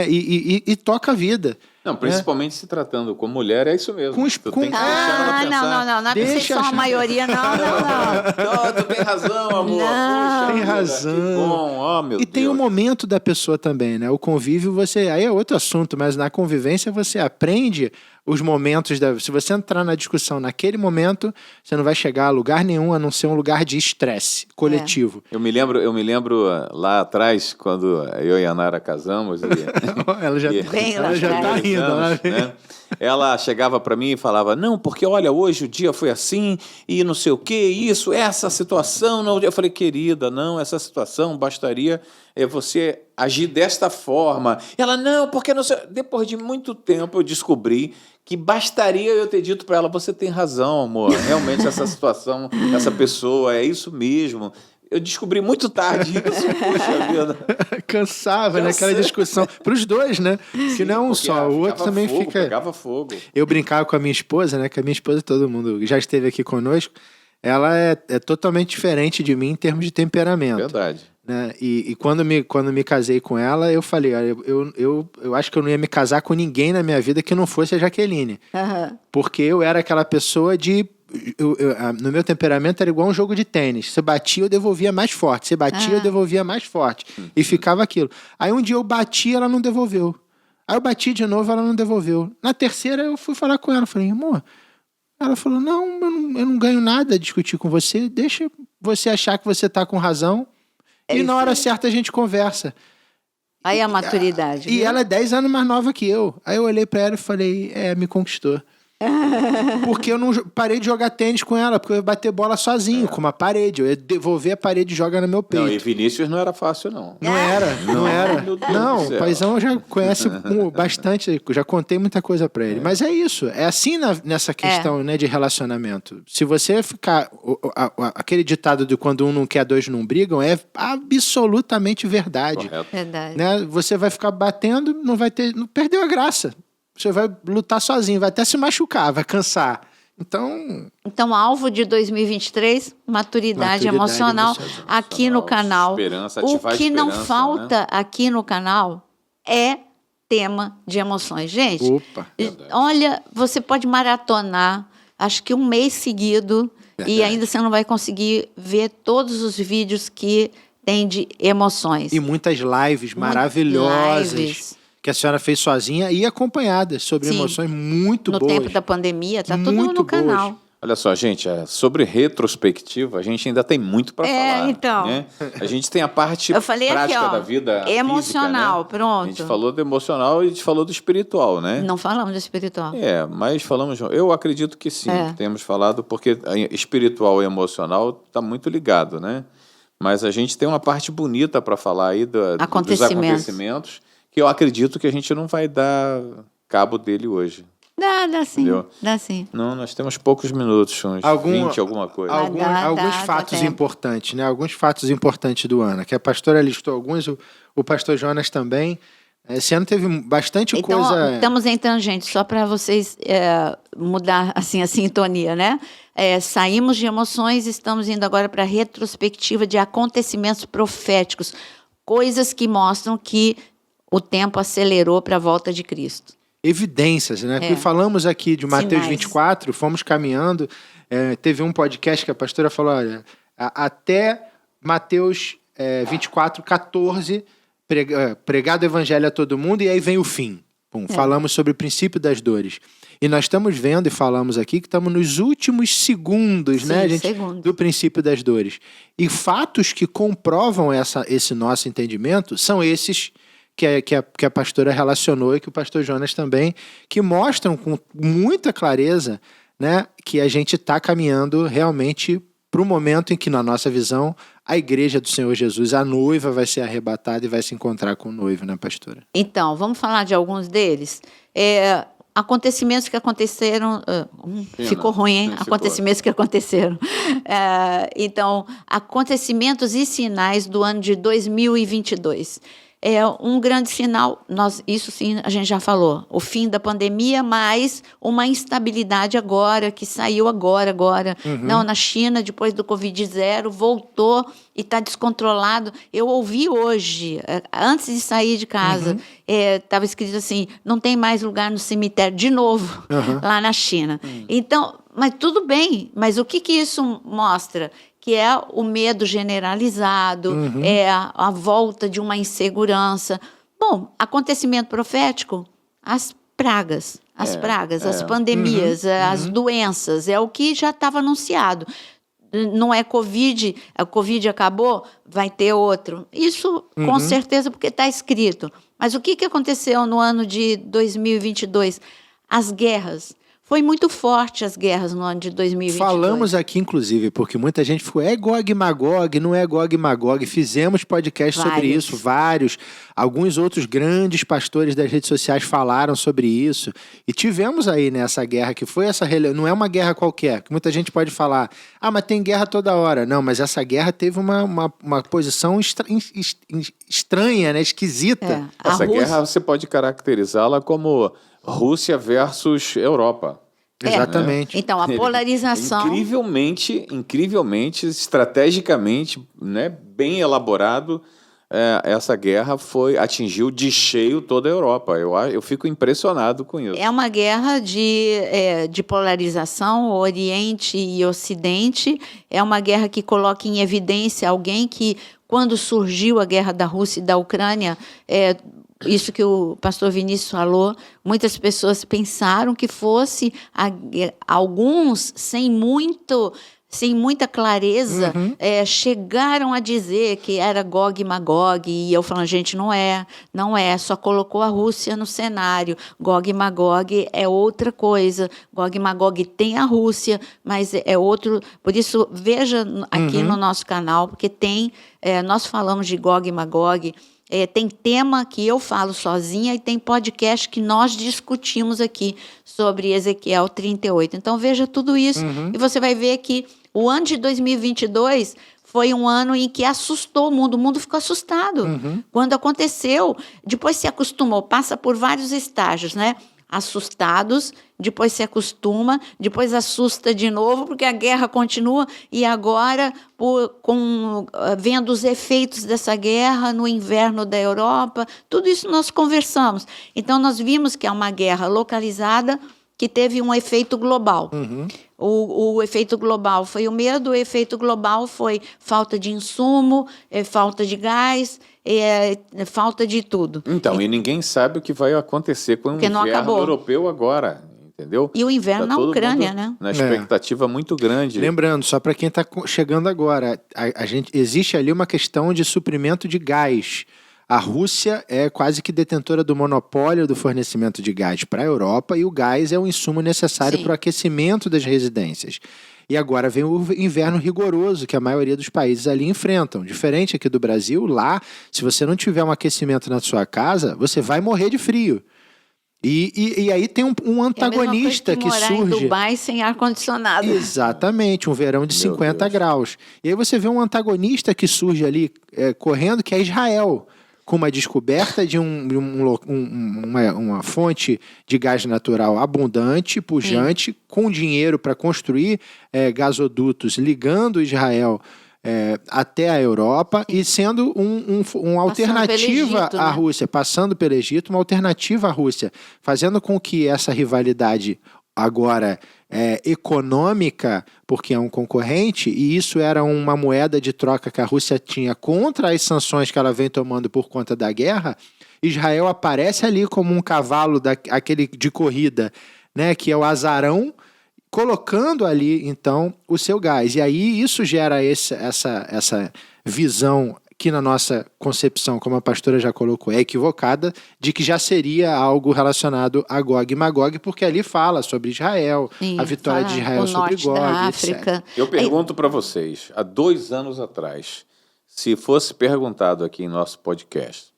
E toca a vida. Não, principalmente se tratando com mulher, é isso mesmo. Tem que deixar ela pensar. Não é pra ser só a maioria, não. Tu tem razão, amor. Não. Puxa, tem razão. Que bom, meu Deus. Tem o momento da pessoa também, né? O convívio, aí é outro assunto, mas na convivência você aprende os momentos se você entrar na discussão naquele momento, você não vai chegar a lugar nenhum, a não ser um lugar de estresse coletivo. Eu me lembro lá atrás, quando eu e a Nara casamos. Ela já tá rindo. Né? Ela chegava para mim e falava, não, porque olha, hoje o dia foi assim, e não sei o que, isso, essa situação. Não. Eu falei, querida, não, essa situação bastaria você agir desta forma. Ela, não, porque não sei. Depois de muito tempo eu descobri que bastaria eu ter dito para ela, você tem razão, amor, realmente essa situação, essa pessoa, é isso mesmo. Eu descobri muito tarde isso, puxa vida. Cansava, né? Aquela discussão. Para os dois, né? Que não é um só, o outro também fica... Pegava fogo. Eu brincava com a minha esposa, né? Que a minha esposa, todo mundo já esteve aqui conosco. Ela é totalmente diferente de mim em termos de temperamento. Verdade. Né? E quando me casei com ela, eu falei, olha, eu acho que eu não ia me casar com ninguém na minha vida que não fosse a Jaqueline. Porque eu era aquela pessoa de... no meu temperamento era igual um jogo de tênis. Você batia, eu devolvia mais forte. Você batia, eu devolvia mais forte. E ficava aquilo. Aí um dia eu bati, ela não devolveu. Aí eu bati de novo, ela não devolveu. Na terceira eu fui falar com ela. Falei, amor... Ela falou, não, eu não ganho nada a discutir com você. Deixa você achar que você está com razão e na hora certa a gente conversa. Aí a maturidade. E viu? ela é 10 anos mais nova que eu. Aí eu olhei pra ela e falei, me conquistou. Porque eu não parei de jogar tênis com ela, porque eu ia bater bola sozinho, com uma parede. Eu ia devolver a parede e jogar no meu peito. Não, e Vinícius não era fácil, não. Não era. Meu Deus Não, do céu. o paizão já conhece bastante, já contei muita coisa pra ele. Mas é isso, é assim nessa questão, né, de relacionamento. Se você ficar... aquele ditado de quando um não quer, dois não brigam, é absolutamente verdade. Correto. Verdade. Né? Você vai ficar batendo, não perdeu a graça. Você vai lutar sozinho, vai até se machucar, vai cansar. Então, alvo de 2023, maturidade emocional aqui no canal. Esperança, O ativar a que não esperança, falta né? aqui no canal é tema de emoções. Gente, Opa, olha, você pode maratonar, acho que um mês seguido, e ainda você não vai conseguir ver todos os vídeos que tem de emoções. E muitas lives maravilhosas. Lives. Que a senhora fez sozinha e acompanhada, sobre Sim. emoções muito No boas. tempo da pandemia, tá tudo Muito no canal. boas. Olha só, gente, sobre retrospectiva, a gente ainda tem muito para falar. então. Né? A gente tem a parte Eu falei prática aqui, ó, da vida emocional, física, né? pronto. A gente falou do emocional e a gente falou do espiritual, né? Não falamos do espiritual. Mas falamos... Eu acredito que sim, que temos falado, porque espiritual e emocional está muito ligado, né? Mas a gente tem uma parte bonita para falar aí dos acontecimentos, que eu acredito que a gente não vai dar cabo dele hoje. Dá sim. Entendeu? Dá sim. Não, nós temos poucos minutos, uns 20, alguma coisa. Alguns fatos importantes, né? Alguns fatos importantes do ano. Que a pastora listou alguns, o pastor Jonas também. Esse ano teve bastante coisa... Estamos entrando, gente, só para vocês mudar assim, a sintonia, né? Saímos de emoções, estamos indo agora para a retrospectiva de acontecimentos proféticos. Coisas que mostram que o tempo acelerou para a volta de Cristo. Evidências, né? Porque falamos aqui de Mateus Sinais. 24, fomos caminhando, teve um podcast que a pastora falou, olha, até Mateus 24, 14, pregado o evangelho a todo mundo, e aí vem o fim. Falamos sobre o princípio das dores. E nós estamos vendo e falamos aqui que estamos nos últimos segundos, né, gente, do princípio das dores. E fatos que comprovam esse nosso entendimento são esses que a pastora relacionou e que o pastor Jonas também, que mostram com muita clareza, né, que a gente está caminhando realmente para o momento em que, na nossa visão, a igreja do Senhor Jesus, a noiva, vai ser arrebatada e vai se encontrar com o noivo, né, pastora? Então, vamos falar de alguns deles? Acontecimentos que aconteceram... ficou ruim, hein? Acontecimentos que aconteceram. Então, acontecimentos e sinais do ano de 2022. É um grande sinal, isso sim a gente já falou, o fim da pandemia, mas uma instabilidade agora, que saiu agora. Não, na China, depois do Covid-0, voltou e está descontrolado. Eu ouvi hoje, antes de sair de casa, estava escrito assim, não tem mais lugar no cemitério, de novo, lá na China. Então, mas tudo bem, mas o que isso mostra? Que é o medo generalizado, é a volta de uma insegurança. Bom, acontecimento profético, as pragas, as pandemias, as doenças, é o que já estava anunciado. Não é Covid, a Covid acabou, vai ter outro. Isso, com certeza, porque está escrito. Mas o que aconteceu no ano de 2022? As guerras. Foi muito forte as guerras no ano de 2022. Falamos aqui, inclusive, porque muita gente ficou, Gog e Magog, não é Gog e Magog. Fizemos podcast sobre isso, vários. Alguns outros grandes pastores das redes sociais falaram sobre isso. E tivemos aí, né, essa guerra, que foi não é uma guerra qualquer, que muita gente pode falar, mas tem guerra toda hora. Não, mas essa guerra teve uma posição estranha, né, esquisita. Essa guerra você pode caracterizá-la como... Rússia versus Europa. Exatamente. Né? Então, a polarização... Incrivelmente, estrategicamente, né, bem elaborado, essa guerra atingiu de cheio toda a Europa. Eu fico impressionado com isso. É uma guerra de polarização, Oriente e Ocidente. É uma guerra que coloca em evidência alguém que, quando surgiu a guerra da Rússia e da Ucrânia... isso que o pastor Vinícius falou, muitas pessoas pensaram que fosse alguns sem muita clareza, chegaram a dizer que era Gog e Magog, e eu falando, gente, não é, só colocou a Rússia no cenário. Gog e Magog é outra coisa. Gog e Magog tem a Rússia, mas é outro. Por isso, veja aqui no nosso canal, porque nós falamos de Gog e Magog. Tem tema que eu falo sozinha e tem podcast que nós discutimos aqui sobre Ezequiel 38. Então, veja tudo isso e você vai ver que o ano de 2022 foi um ano em que assustou o mundo ficou assustado. Quando aconteceu, depois se acostumou, passa por vários estágios, né? Assustados, depois se acostuma, depois assusta de novo, porque a guerra continua, e agora, vendo os efeitos dessa guerra no inverno da Europa, tudo isso nós conversamos. Então, nós vimos que é uma guerra localizada que teve um efeito global. O efeito global foi o medo, o efeito global foi falta de insumo, falta de gás, falta de tudo. Então, e ninguém sabe o que vai acontecer com o inverno europeu agora, entendeu? E o inverno na Ucrânia, né? Na expectativa muito grande. Lembrando, só para quem está chegando agora, existe ali uma questão de suprimento de gás. A Rússia é quase que detentora do monopólio do fornecimento de gás para a Europa, e o gás é um insumo necessário para o aquecimento das residências. E agora vem o inverno rigoroso que a maioria dos países ali enfrentam. Diferente aqui do Brasil, lá, se você não tiver um aquecimento na sua casa, você vai morrer de frio. E aí tem um antagonista que surge... morar em Dubai sem ar-condicionado. Exatamente, um verão de 50 graus. E aí você vê um antagonista que surge ali correndo, que é Israel, com uma descoberta de uma fonte de gás natural abundante, pujante, com dinheiro para construir gasodutos ligando Israel até a Europa e sendo uma alternativa Egito, à né? Rússia, passando pelo Egito, uma alternativa à Rússia, fazendo com que essa rivalidade agora econômica, porque é um concorrente, e isso era uma moeda de troca que a Rússia tinha contra as sanções que ela vem tomando por conta da guerra. Israel aparece ali como um cavalo aquele de corrida, né, que é o azarão, colocando ali, então, o seu gás. E aí isso gera essa visão que na nossa concepção, como a pastora já colocou, é equivocada, de que já seria algo relacionado a Gog e Magog, porque ali fala sobre Israel, a vitória de Israel sobre Gog, etc. Eu pergunto para vocês, há 2 anos atrás, se fosse perguntado aqui em nosso podcast,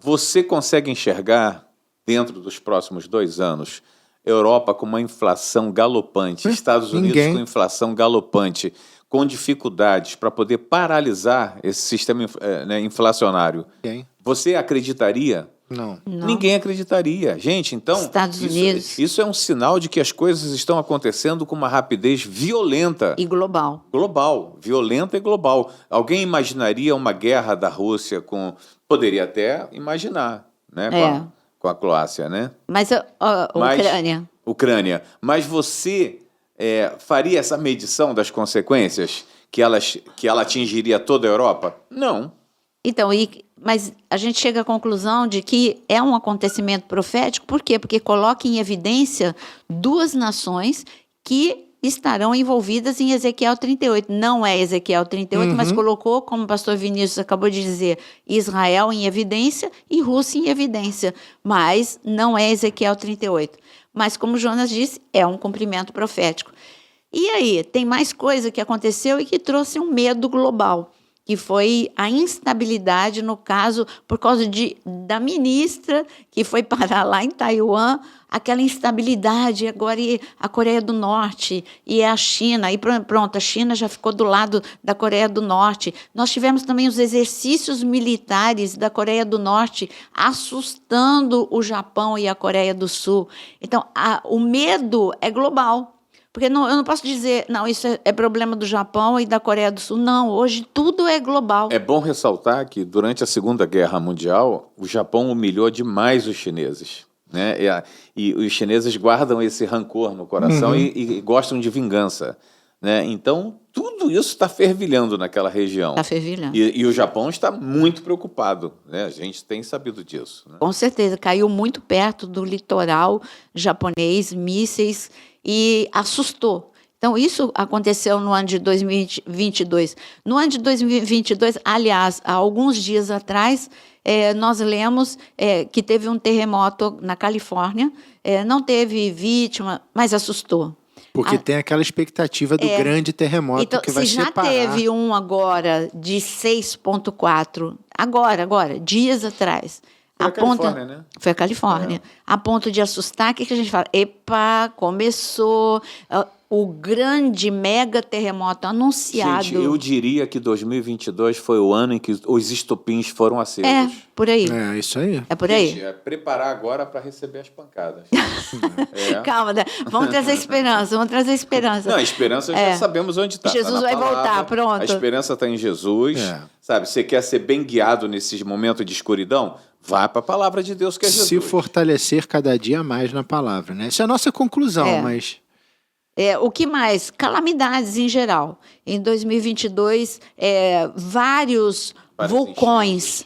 você consegue enxergar, dentro dos próximos 2 anos, Europa com uma inflação galopante, Estados Unidos com inflação galopante, com dificuldades para poder paralisar esse sistema inflacionário. Você acreditaria? Não. Ninguém acreditaria. Gente, então, Estados Unidos. Isso é um sinal de que as coisas estão acontecendo com uma rapidez violenta. E global. Global, violenta e global. Alguém imaginaria uma guerra da Rússia com... Poderia até imaginar, né? Com a Croácia, né? Mas Ucrânia. Mas você faria essa medição das consequências que ela atingiria toda a Europa? Não. Então, mas a gente chega à conclusão de que é um acontecimento profético. Por quê? Porque coloca em evidência 2 nações que estarão envolvidas em Ezequiel 38. Não é Ezequiel 38, mas colocou, como o pastor Vinícius acabou de dizer, Israel em evidência e Rússia em evidência. Mas não é Ezequiel 38. Mas, como Jonas disse, é um cumprimento profético. E aí, tem mais coisa que aconteceu e que trouxe um medo global, que foi a instabilidade, no caso, por causa da ministra que foi parar lá em Taiwan, aquela instabilidade, agora e a Coreia do Norte e a China, e pronto, a China já ficou do lado da Coreia do Norte. Nós tivemos também os exercícios militares da Coreia do Norte assustando o Japão e a Coreia do Sul. Então, o medo é global. Porque eu não posso dizer, não, isso é problema do Japão e da Coreia do Sul. Não, hoje tudo é global. É bom ressaltar que, durante a Segunda Guerra Mundial, o Japão humilhou demais os chineses, né? E os chineses guardam esse rancor no coração e gostam de vingança, né? Então, tudo isso está fervilhando naquela região. Está fervilhando. E o Japão está muito preocupado, né? A gente tem sabido disso, né? Com certeza, caiu muito perto do litoral japonês, mísseis, e assustou. Então, isso aconteceu no ano de 2022. No ano de 2022, aliás, há alguns dias atrás, nós lemos que teve um terremoto na Califórnia, não teve vítima, mas assustou. Porque tem aquela expectativa do grande terremoto então, que vai se já separar. teve um agora de 6,4, agora, dias atrás. Foi a Califórnia, né? Foi a Califórnia. A ponto de assustar, o que a gente fala? Epa, começou o grande mega terremoto anunciado. Gente, eu diria que 2022 foi o ano em que os estopins foram acesos. Por aí. É, isso aí. É por aí. Gente, preparar agora para receber as pancadas. Calma, vamos trazer esperança, Não, a esperança já sabemos onde está. Jesus tá vai palavra, voltar, pronto. A esperança está em Jesus. Sabe, você quer ser bem guiado nesses momentos de escuridão? Vai para a palavra de Deus que é Jesus. Se fortalecer cada dia mais na palavra, né? Essa é a nossa conclusão, mas... O que mais? Calamidades em geral. Em 2022, vários vulcões,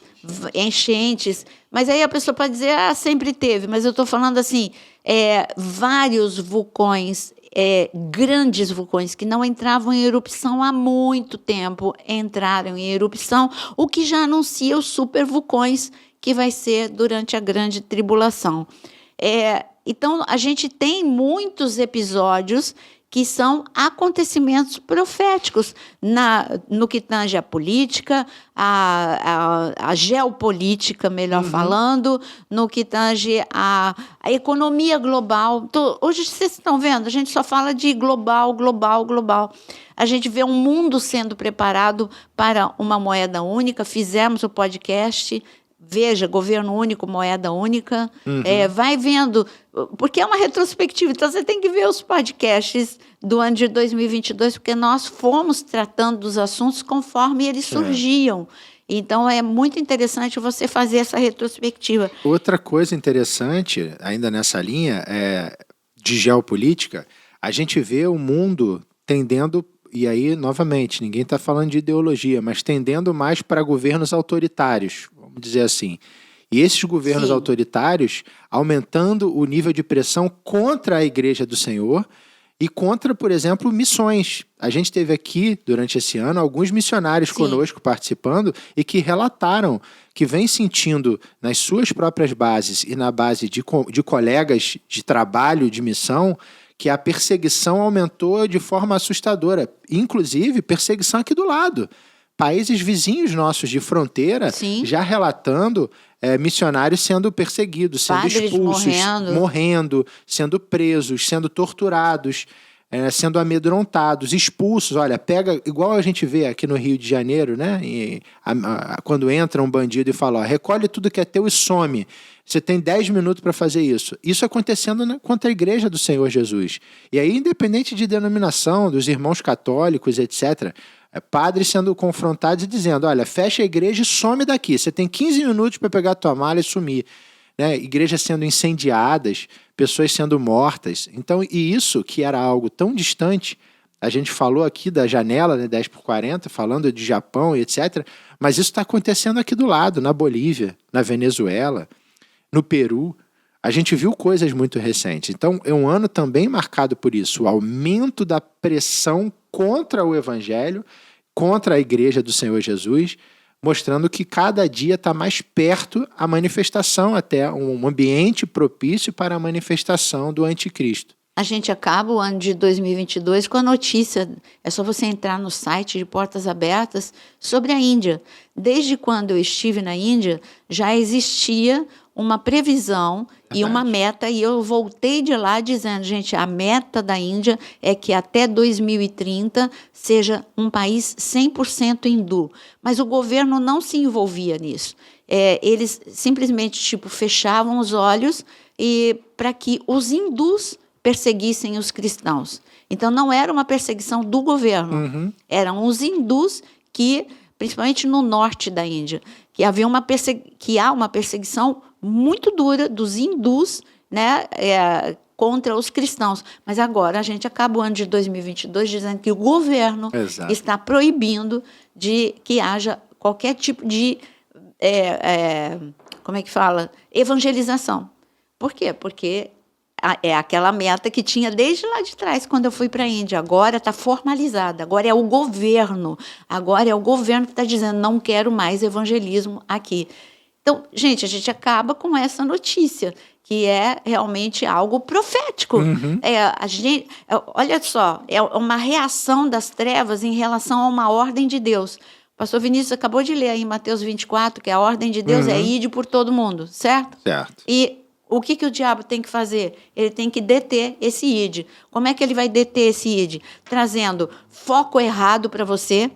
enchentes. Mas aí a pessoa pode dizer, sempre teve. Mas eu estou falando assim, vários vulcões, grandes vulcões que não entravam em erupção há muito tempo, entraram em erupção, o que já anuncia os supervulcões que vai ser durante a grande tribulação. Então, a gente tem muitos episódios que são acontecimentos proféticos no que tange a política, a geopolítica, melhor falando, no que tange a economia global. Então, hoje, vocês estão vendo, a gente só fala de global. A gente vê um mundo sendo preparado para uma moeda única. Fizemos o podcast... Veja, governo único, moeda única, vai vendo, porque é uma retrospectiva, então você tem que ver os podcasts do ano de 2022, porque nós fomos tratando dos assuntos conforme eles surgiam. Então, é muito interessante você fazer essa retrospectiva. Outra coisa interessante, ainda nessa linha, de geopolítica, a gente vê o mundo tendendo, e aí, novamente, ninguém está falando de ideologia, mas tendendo mais para governos autoritários, vamos dizer assim. E esses governos autoritários aumentando o nível de pressão contra a Igreja do Senhor e contra, por exemplo, missões. A gente teve aqui, durante esse ano, alguns missionários conosco participando e que relataram que vem sentindo nas suas próprias bases e na base de colegas de trabalho, de missão, que a perseguição aumentou de forma assustadora. Inclusive, perseguição aqui do lado. Países vizinhos nossos de fronteira já relatando missionários sendo perseguidos, sendo Padres expulsos, morrendo, sendo presos, sendo torturados, sendo amedrontados, expulsos. Olha, pega, igual a gente vê aqui no Rio de Janeiro, né? Quando entra um bandido e fala, recolhe tudo que é teu e some. Você tem 10 minutos para fazer isso. Isso acontecendo contra a Igreja do Senhor Jesus. E aí, independente de denominação, dos irmãos católicos, etc., padres sendo confrontados e dizendo, olha, fecha a igreja e some daqui. Você tem 15 minutos para pegar a tua mala e sumir. Né? Igrejas sendo incendiadas, pessoas sendo mortas. Então, e isso que era algo tão distante, a gente falou aqui da janela, né, 10x40, falando de Japão e etc., mas isso está acontecendo aqui do lado, na Bolívia, na Venezuela, no Peru. A gente viu coisas muito recentes. Então, é um ano também marcado por isso, o aumento da pressão contra o Evangelho, contra a Igreja do Senhor Jesus, mostrando que cada dia está mais perto a manifestação, até um ambiente propício para a manifestação do anticristo. A gente acaba o ano de 2022 com a notícia, é só você entrar no site de Portas Abertas, sobre a Índia. Desde quando eu estive na Índia, já existia uma previsão e uma meta, e eu voltei de lá dizendo, gente, a meta da Índia é que até 2030 seja um país 100% hindu. Mas o governo não se envolvia nisso. Eles simplesmente fechavam os olhos para que os hindus perseguissem os cristãos. Então, não era uma perseguição do governo. Eram os hindus que, principalmente no norte da Índia, que há uma perseguição muito dura dos hindus, né, contra os cristãos. Mas agora a gente acaba o ano de 2022 dizendo que o governo Exato. está proibindo de que haja qualquer tipo de, como é que fala? Evangelização. Por quê? Porque é aquela meta que tinha desde lá de trás, quando eu fui para a Índia. Agora está formalizada, agora é o governo que está dizendo, não quero mais evangelismo aqui. Então, gente, a gente acaba com essa notícia, que é realmente algo profético. Olha só, é uma reação das trevas em relação a uma ordem de Deus. O pastor Vinícius acabou de ler aí em Mateus 24, que a ordem de Deus é ide por todo mundo, certo? Certo. E o que o diabo tem que fazer? Ele tem que deter esse id. Como é que ele vai deter esse id? Trazendo foco errado para você,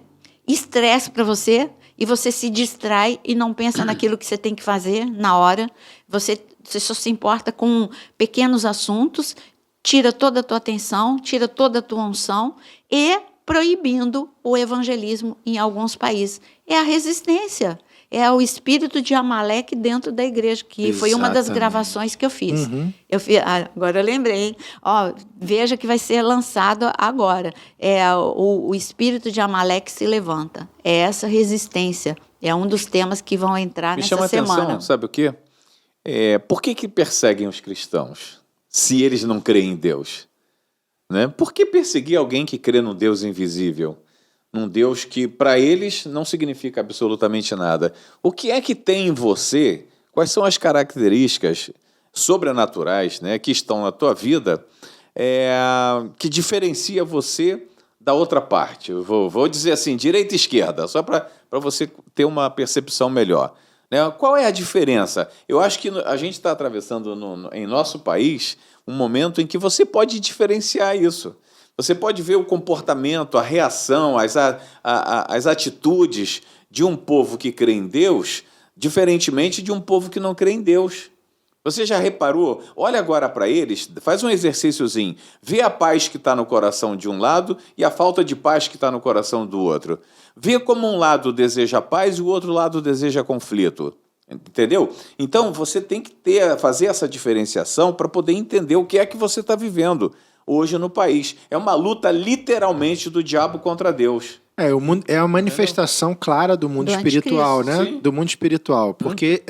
estresse para você, e você se distrai e não pensa naquilo que você tem que fazer na hora. Você só se importa com pequenos assuntos, tira toda a tua atenção, tira toda a tua unção e proibindo o evangelismo em alguns países. É a resistência. É o espírito de Amaleque dentro da igreja, que foi uma das gravações que eu fiz. Agora eu lembrei, hein? Veja que vai ser lançado agora. O espírito de Amaleque se levanta. É essa resistência. É um dos temas que vão entrar nessa semana. Me chama a atenção, sabe o quê? Por que perseguem os cristãos, se eles não creem em Deus? Né? Por que perseguir alguém que crê no Deus invisível? Num Deus que, para eles, não significa absolutamente nada. O que é que tem em você? Quais são as características sobrenaturais, né, que estão na tua vida que diferencia você da outra parte? Eu vou dizer assim, direita e esquerda, só para você ter uma percepção melhor. Né? Qual é a diferença? Eu acho que a gente está atravessando em nosso país um momento em que você pode diferenciar isso. Você pode ver o comportamento, a reação, as atitudes de um povo que crê em Deus, diferentemente de um povo que não crê em Deus. Você já reparou? Olha agora para eles, faz um exercíciozinho. Vê a paz que está no coração de um lado e a falta de paz que está no coração do outro. Vê como um lado deseja paz e o outro lado deseja conflito. Entendeu? Então, você tem que fazer essa diferenciação para poder entender o que é que você está vivendo hoje no país. É uma luta literalmente do diabo contra Deus. É a manifestação clara do mundo espiritual, né? Sim. Do mundo espiritual. Porque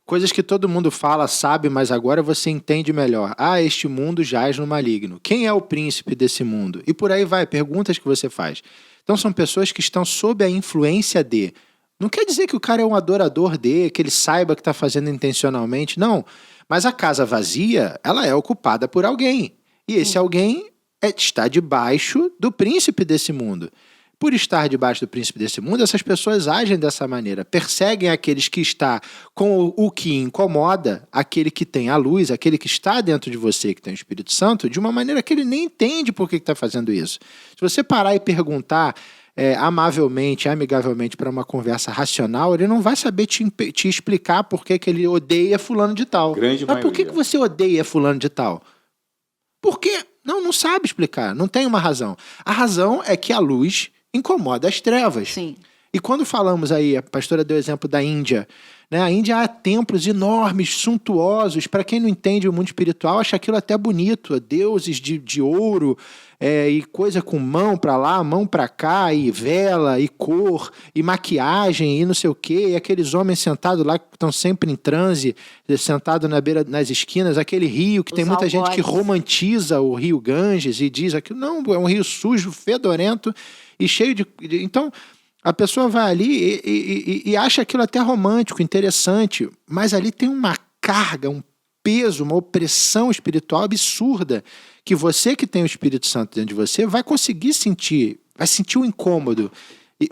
coisas que todo mundo fala, sabe, mas agora você entende melhor. Este mundo jaz no maligno. Quem é o príncipe desse mundo? E por aí vai, perguntas que você faz. Então são pessoas que estão sob a influência de... Não quer dizer que o cara é um adorador de, que ele saiba que está fazendo intencionalmente, não. Mas a casa vazia, ela é ocupada por alguém. E esse alguém está debaixo do príncipe desse mundo. Por estar debaixo do príncipe desse mundo, essas pessoas agem dessa maneira. Perseguem aqueles que estão com o que incomoda, aquele que tem a luz, aquele que está dentro de você, que tem o Espírito Santo, de uma maneira que ele nem entende por que está fazendo isso. Se você parar e perguntar amavelmente, amigavelmente, para uma conversa racional, ele não vai saber te explicar por que ele odeia fulano de tal. Mas por que você odeia fulano de tal? Porque não sabe explicar, não tem uma razão. A razão é que a luz incomoda as trevas. Sim. E quando falamos aí, a pastora deu o exemplo da Índia, né? A Índia há templos enormes, suntuosos. Para quem não entende o mundo espiritual, acha aquilo até bonito. Deuses de ouro, e coisa com mão para lá, mão para cá, e vela, e cor, e maquiagem, e não sei o quê. E aqueles homens sentados lá que estão sempre em transe, sentados na beira, nas esquinas. Aquele rio que tem muita gente que romantiza o rio Ganges e diz aquilo. Não, é um rio sujo, fedorento e cheio de... Então... A pessoa vai ali e acha aquilo até romântico, interessante, mas ali tem uma carga, um peso, uma opressão espiritual absurda, que você que tem o Espírito Santo dentro de você vai conseguir sentir, vai sentir o incômodo,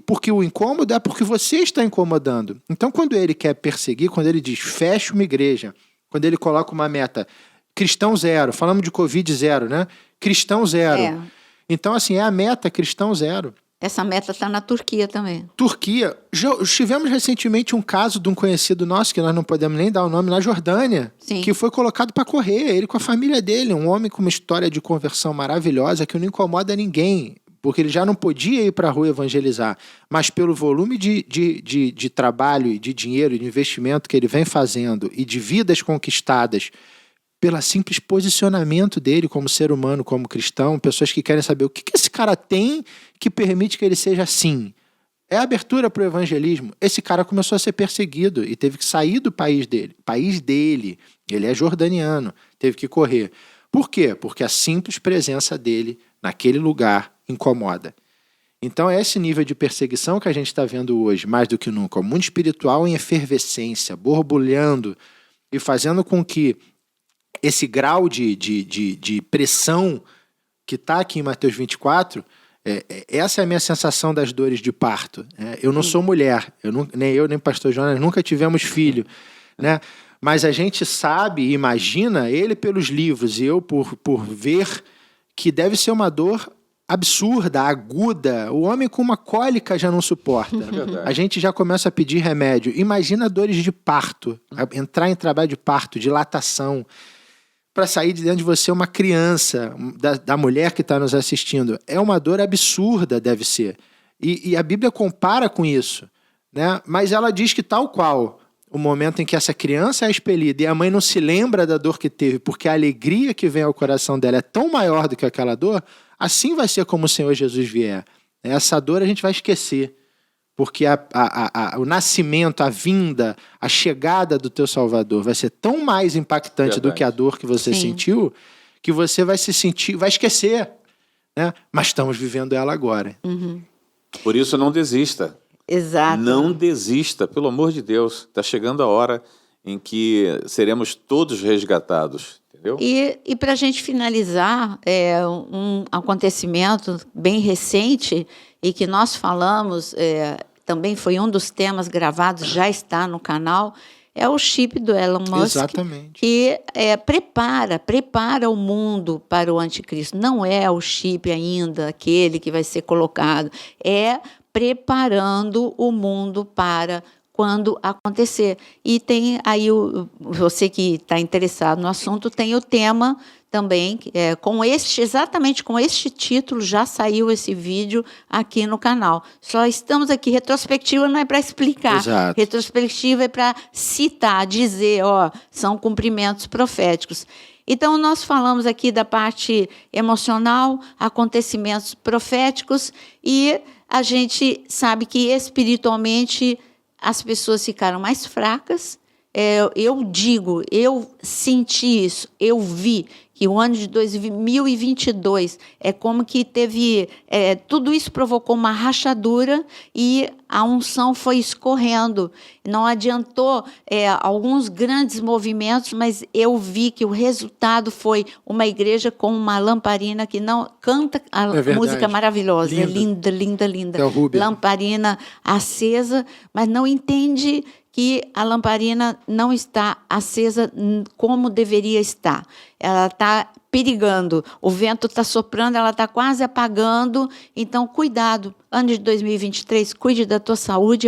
porque o incômodo é porque você está incomodando. Então, quando ele quer perseguir, quando ele diz, fecha uma igreja, quando ele coloca uma meta, cristão zero, falamos de Covid zero, né? Cristão zero. Então, assim, é a meta cristão zero. Essa meta está na Turquia também. Turquia. Tivemos recentemente um caso de um conhecido nosso, que nós não podemos nem dar o nome, na Jordânia, Sim. que foi colocado para correr, ele com a família dele, um homem com uma história de conversão maravilhosa, que não incomoda ninguém, porque ele já não podia ir para a rua evangelizar, mas pelo volume de trabalho, de dinheiro, de investimento que ele vem fazendo e de vidas conquistadas pelo simples posicionamento dele como ser humano, como cristão, pessoas que querem saber o que esse cara tem que permite que ele seja assim. É a abertura para o evangelismo. Esse cara começou a ser perseguido e teve que sair do país dele. Ele é jordaniano, teve que correr. Por quê? Porque a simples presença dele naquele lugar incomoda. Então é esse nível de perseguição que a gente está vendo hoje, mais do que nunca. O mundo espiritual em efervescência, borbulhando e fazendo com que esse grau de pressão que está aqui em Mateus 24, essa é a minha sensação das dores de parto. Eu não sou mulher, nem eu nem o pastor Jonas nunca tivemos filho, né? Mas a gente sabe e imagina, ele pelos livros e eu por ver, que deve ser uma dor absurda, aguda. O homem com uma cólica já não suporta. A gente já começa a pedir remédio. Imagina dores de parto, entrar em trabalho de parto, dilatação, para sair de dentro de você uma criança, da mulher que está nos assistindo. É uma dor absurda, deve ser. E a Bíblia compara com isso, né? Mas ela diz que tal qual o momento em que essa criança é expelida e a mãe não se lembra da dor que teve, porque a alegria que vem ao coração dela é tão maior do que aquela dor, assim vai ser como o Senhor Jesus vier. Essa dor a gente vai esquecer, porque o nascimento, a vinda, a chegada do teu Salvador vai ser tão mais impactante do que a dor que você sentiu, que você vai se sentir, vai esquecer, né? Mas estamos vivendo ela agora. Por isso não desista. Exato. Não desista, pelo amor de Deus. Está chegando a hora em que seremos todos resgatados. Entendeu? E para a gente finalizar, um acontecimento bem recente e que nós falamos, também foi um dos temas gravados, já está no canal, é o chip do Elon Musk. Exatamente. Que prepara o mundo para o anticristo. Não é o chip ainda, aquele que vai ser colocado, é preparando o mundo para quando acontecer. E tem aí, você que está interessado no assunto, tem o tema também, exatamente com este título, já saiu esse vídeo aqui no canal. Só estamos aqui, retrospectiva não é para explicar. Exato. Retrospectiva é para citar, dizer, são cumprimentos proféticos. Então, nós falamos aqui da parte emocional, acontecimentos proféticos, e a gente sabe que espiritualmente as pessoas ficaram mais fracas. Eu senti isso, eu vi que o ano de 2022 é como que teve, tudo isso provocou uma rachadura e a unção foi escorrendo. Não adiantou alguns grandes movimentos, mas eu vi que o resultado foi uma igreja com uma lamparina que não canta a música maravilhosa, linda, linda, linda. Lamparina acesa, mas não entende que a lamparina não está acesa como deveria estar. Ela está perigando, o vento está soprando, ela está quase apagando. Então, cuidado. Ano de 2023, cuide da tua saúde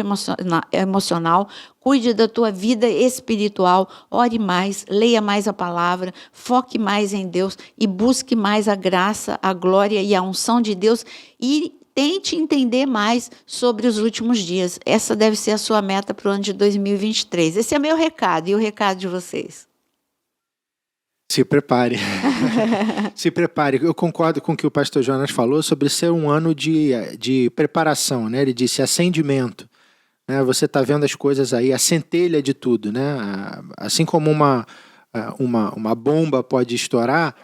emocional, cuide da tua vida espiritual, ore mais, leia mais a palavra, foque mais em Deus e busque mais a graça, a glória e a unção de Deus e tente entender mais sobre os últimos dias. Essa deve ser a sua meta para o ano de 2023. Esse é meu recado e o recado de vocês. Se prepare. Se prepare. Eu concordo com o que o pastor Jonas falou sobre ser um ano de preparação, né? Ele disse acendimento. Né? Você está vendo as coisas aí, a centelha de tudo, né? Assim como uma bomba pode estourar,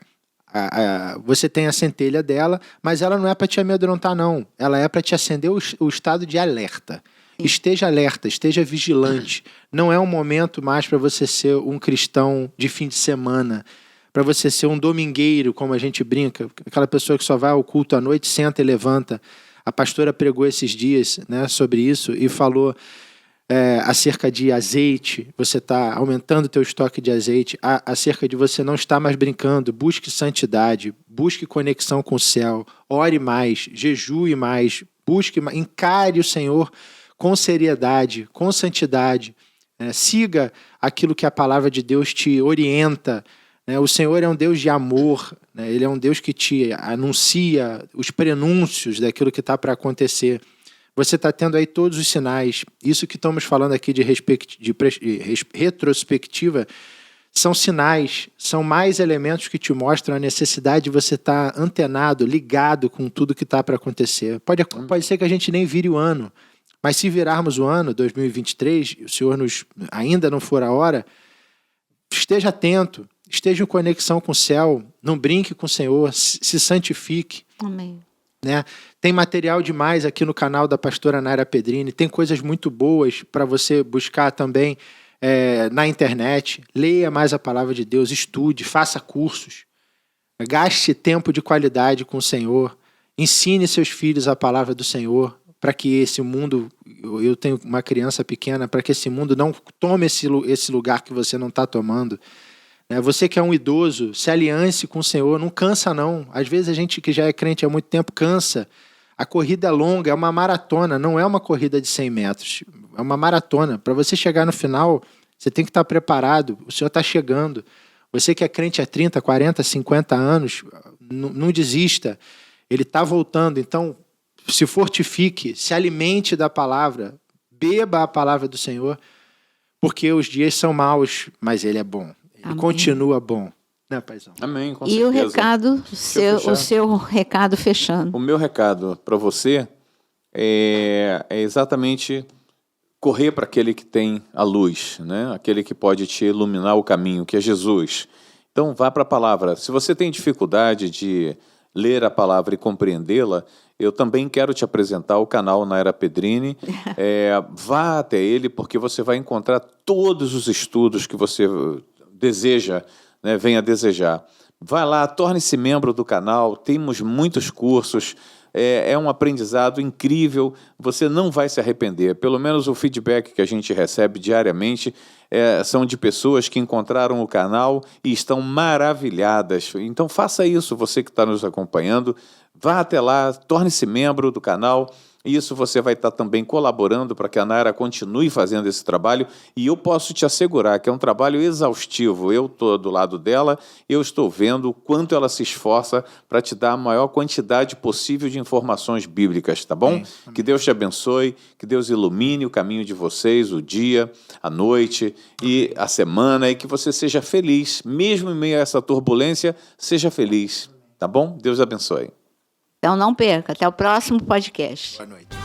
você tem a centelha dela, mas ela não é para te amedrontar, não. Ela é para te acender o estado de alerta. Esteja alerta, esteja vigilante. Não é um momento mais para você ser um cristão de fim de semana, para você ser um domingueiro, como a gente brinca, aquela pessoa que só vai ao culto à noite, senta e levanta. A pastora pregou esses dias, né, sobre isso e falou acerca de azeite. Você está aumentando o teu estoque de azeite, acerca de você não estar mais brincando. Busque santidade, busque conexão com o céu, ore mais, jejue mais, encare o Senhor com seriedade, com santidade, siga aquilo que a palavra de Deus te orienta. O Senhor é um Deus de amor, Ele é um Deus que te anuncia os prenúncios daquilo que está para acontecer. Você está tendo aí todos os sinais. Isso que estamos falando aqui de retrospectiva São sinais, são mais elementos que te mostram a necessidade de você estar antenado, ligado com tudo que está para acontecer. Pode ser que a gente nem vire o ano, mas se virarmos o ano, 2023, o Senhor ainda não for a hora, esteja atento, esteja em conexão com o céu, não brinque com o Senhor, se santifique. Amém. Né? Tem material demais aqui no canal da pastora Nayra Pedrini, tem coisas muito boas para você buscar também na internet. Leia mais a palavra de Deus, estude, faça cursos, gaste tempo de qualidade com o Senhor, ensine seus filhos a palavra do Senhor, para que esse mundo, eu tenho uma criança pequena, para que esse mundo não tome esse lugar que você não está tomando. Você que é um idoso, se aliance com o Senhor, não cansa não. Às vezes a gente que já é crente há muito tempo cansa. A corrida é longa, é uma maratona, não é uma corrida de 100 metros, é uma maratona. Para você chegar no final, você tem que estar preparado, o Senhor está chegando. Você que é crente há 30, 40, 50 anos, não desista, Ele está voltando. Então, se fortifique, se alimente da palavra, beba a palavra do Senhor, porque os dias são maus, mas Ele é bom. Ele continua bom, né, paizão? Amém, com e certeza. O recado, o seu recado fechando. O meu recado para você é exatamente correr para aquele que tem a luz, né? Aquele que pode te iluminar o caminho, que é Jesus. Então, vá para a palavra. Se você tem dificuldade de ler a palavra e compreendê-la, eu também quero te apresentar o canal Nayra Pedrini. Vá até ele, porque você vai encontrar todos os estudos que você deseja, né, venha desejar. Vai lá, torne-se membro do canal, temos muitos cursos, é um aprendizado incrível, você não vai se arrepender. Pelo menos o feedback que a gente recebe diariamente são de pessoas que encontraram o canal e estão maravilhadas. Então faça isso, você que está nos acompanhando, vá até lá, torne-se membro do canal. Isso você vai estar também colaborando para que a Nayra continue fazendo esse trabalho, e eu posso te assegurar que é um trabalho exaustivo. Eu estou do lado dela, eu estou vendo o quanto ela se esforça para te dar a maior quantidade possível de informações bíblicas, tá bom? Que Deus te abençoe, que Deus ilumine o caminho de vocês, o dia, a noite e a semana, e que você seja feliz, mesmo em meio a essa turbulência, seja feliz, tá bom? Deus abençoe. Então não perca, até o próximo podcast. Boa noite.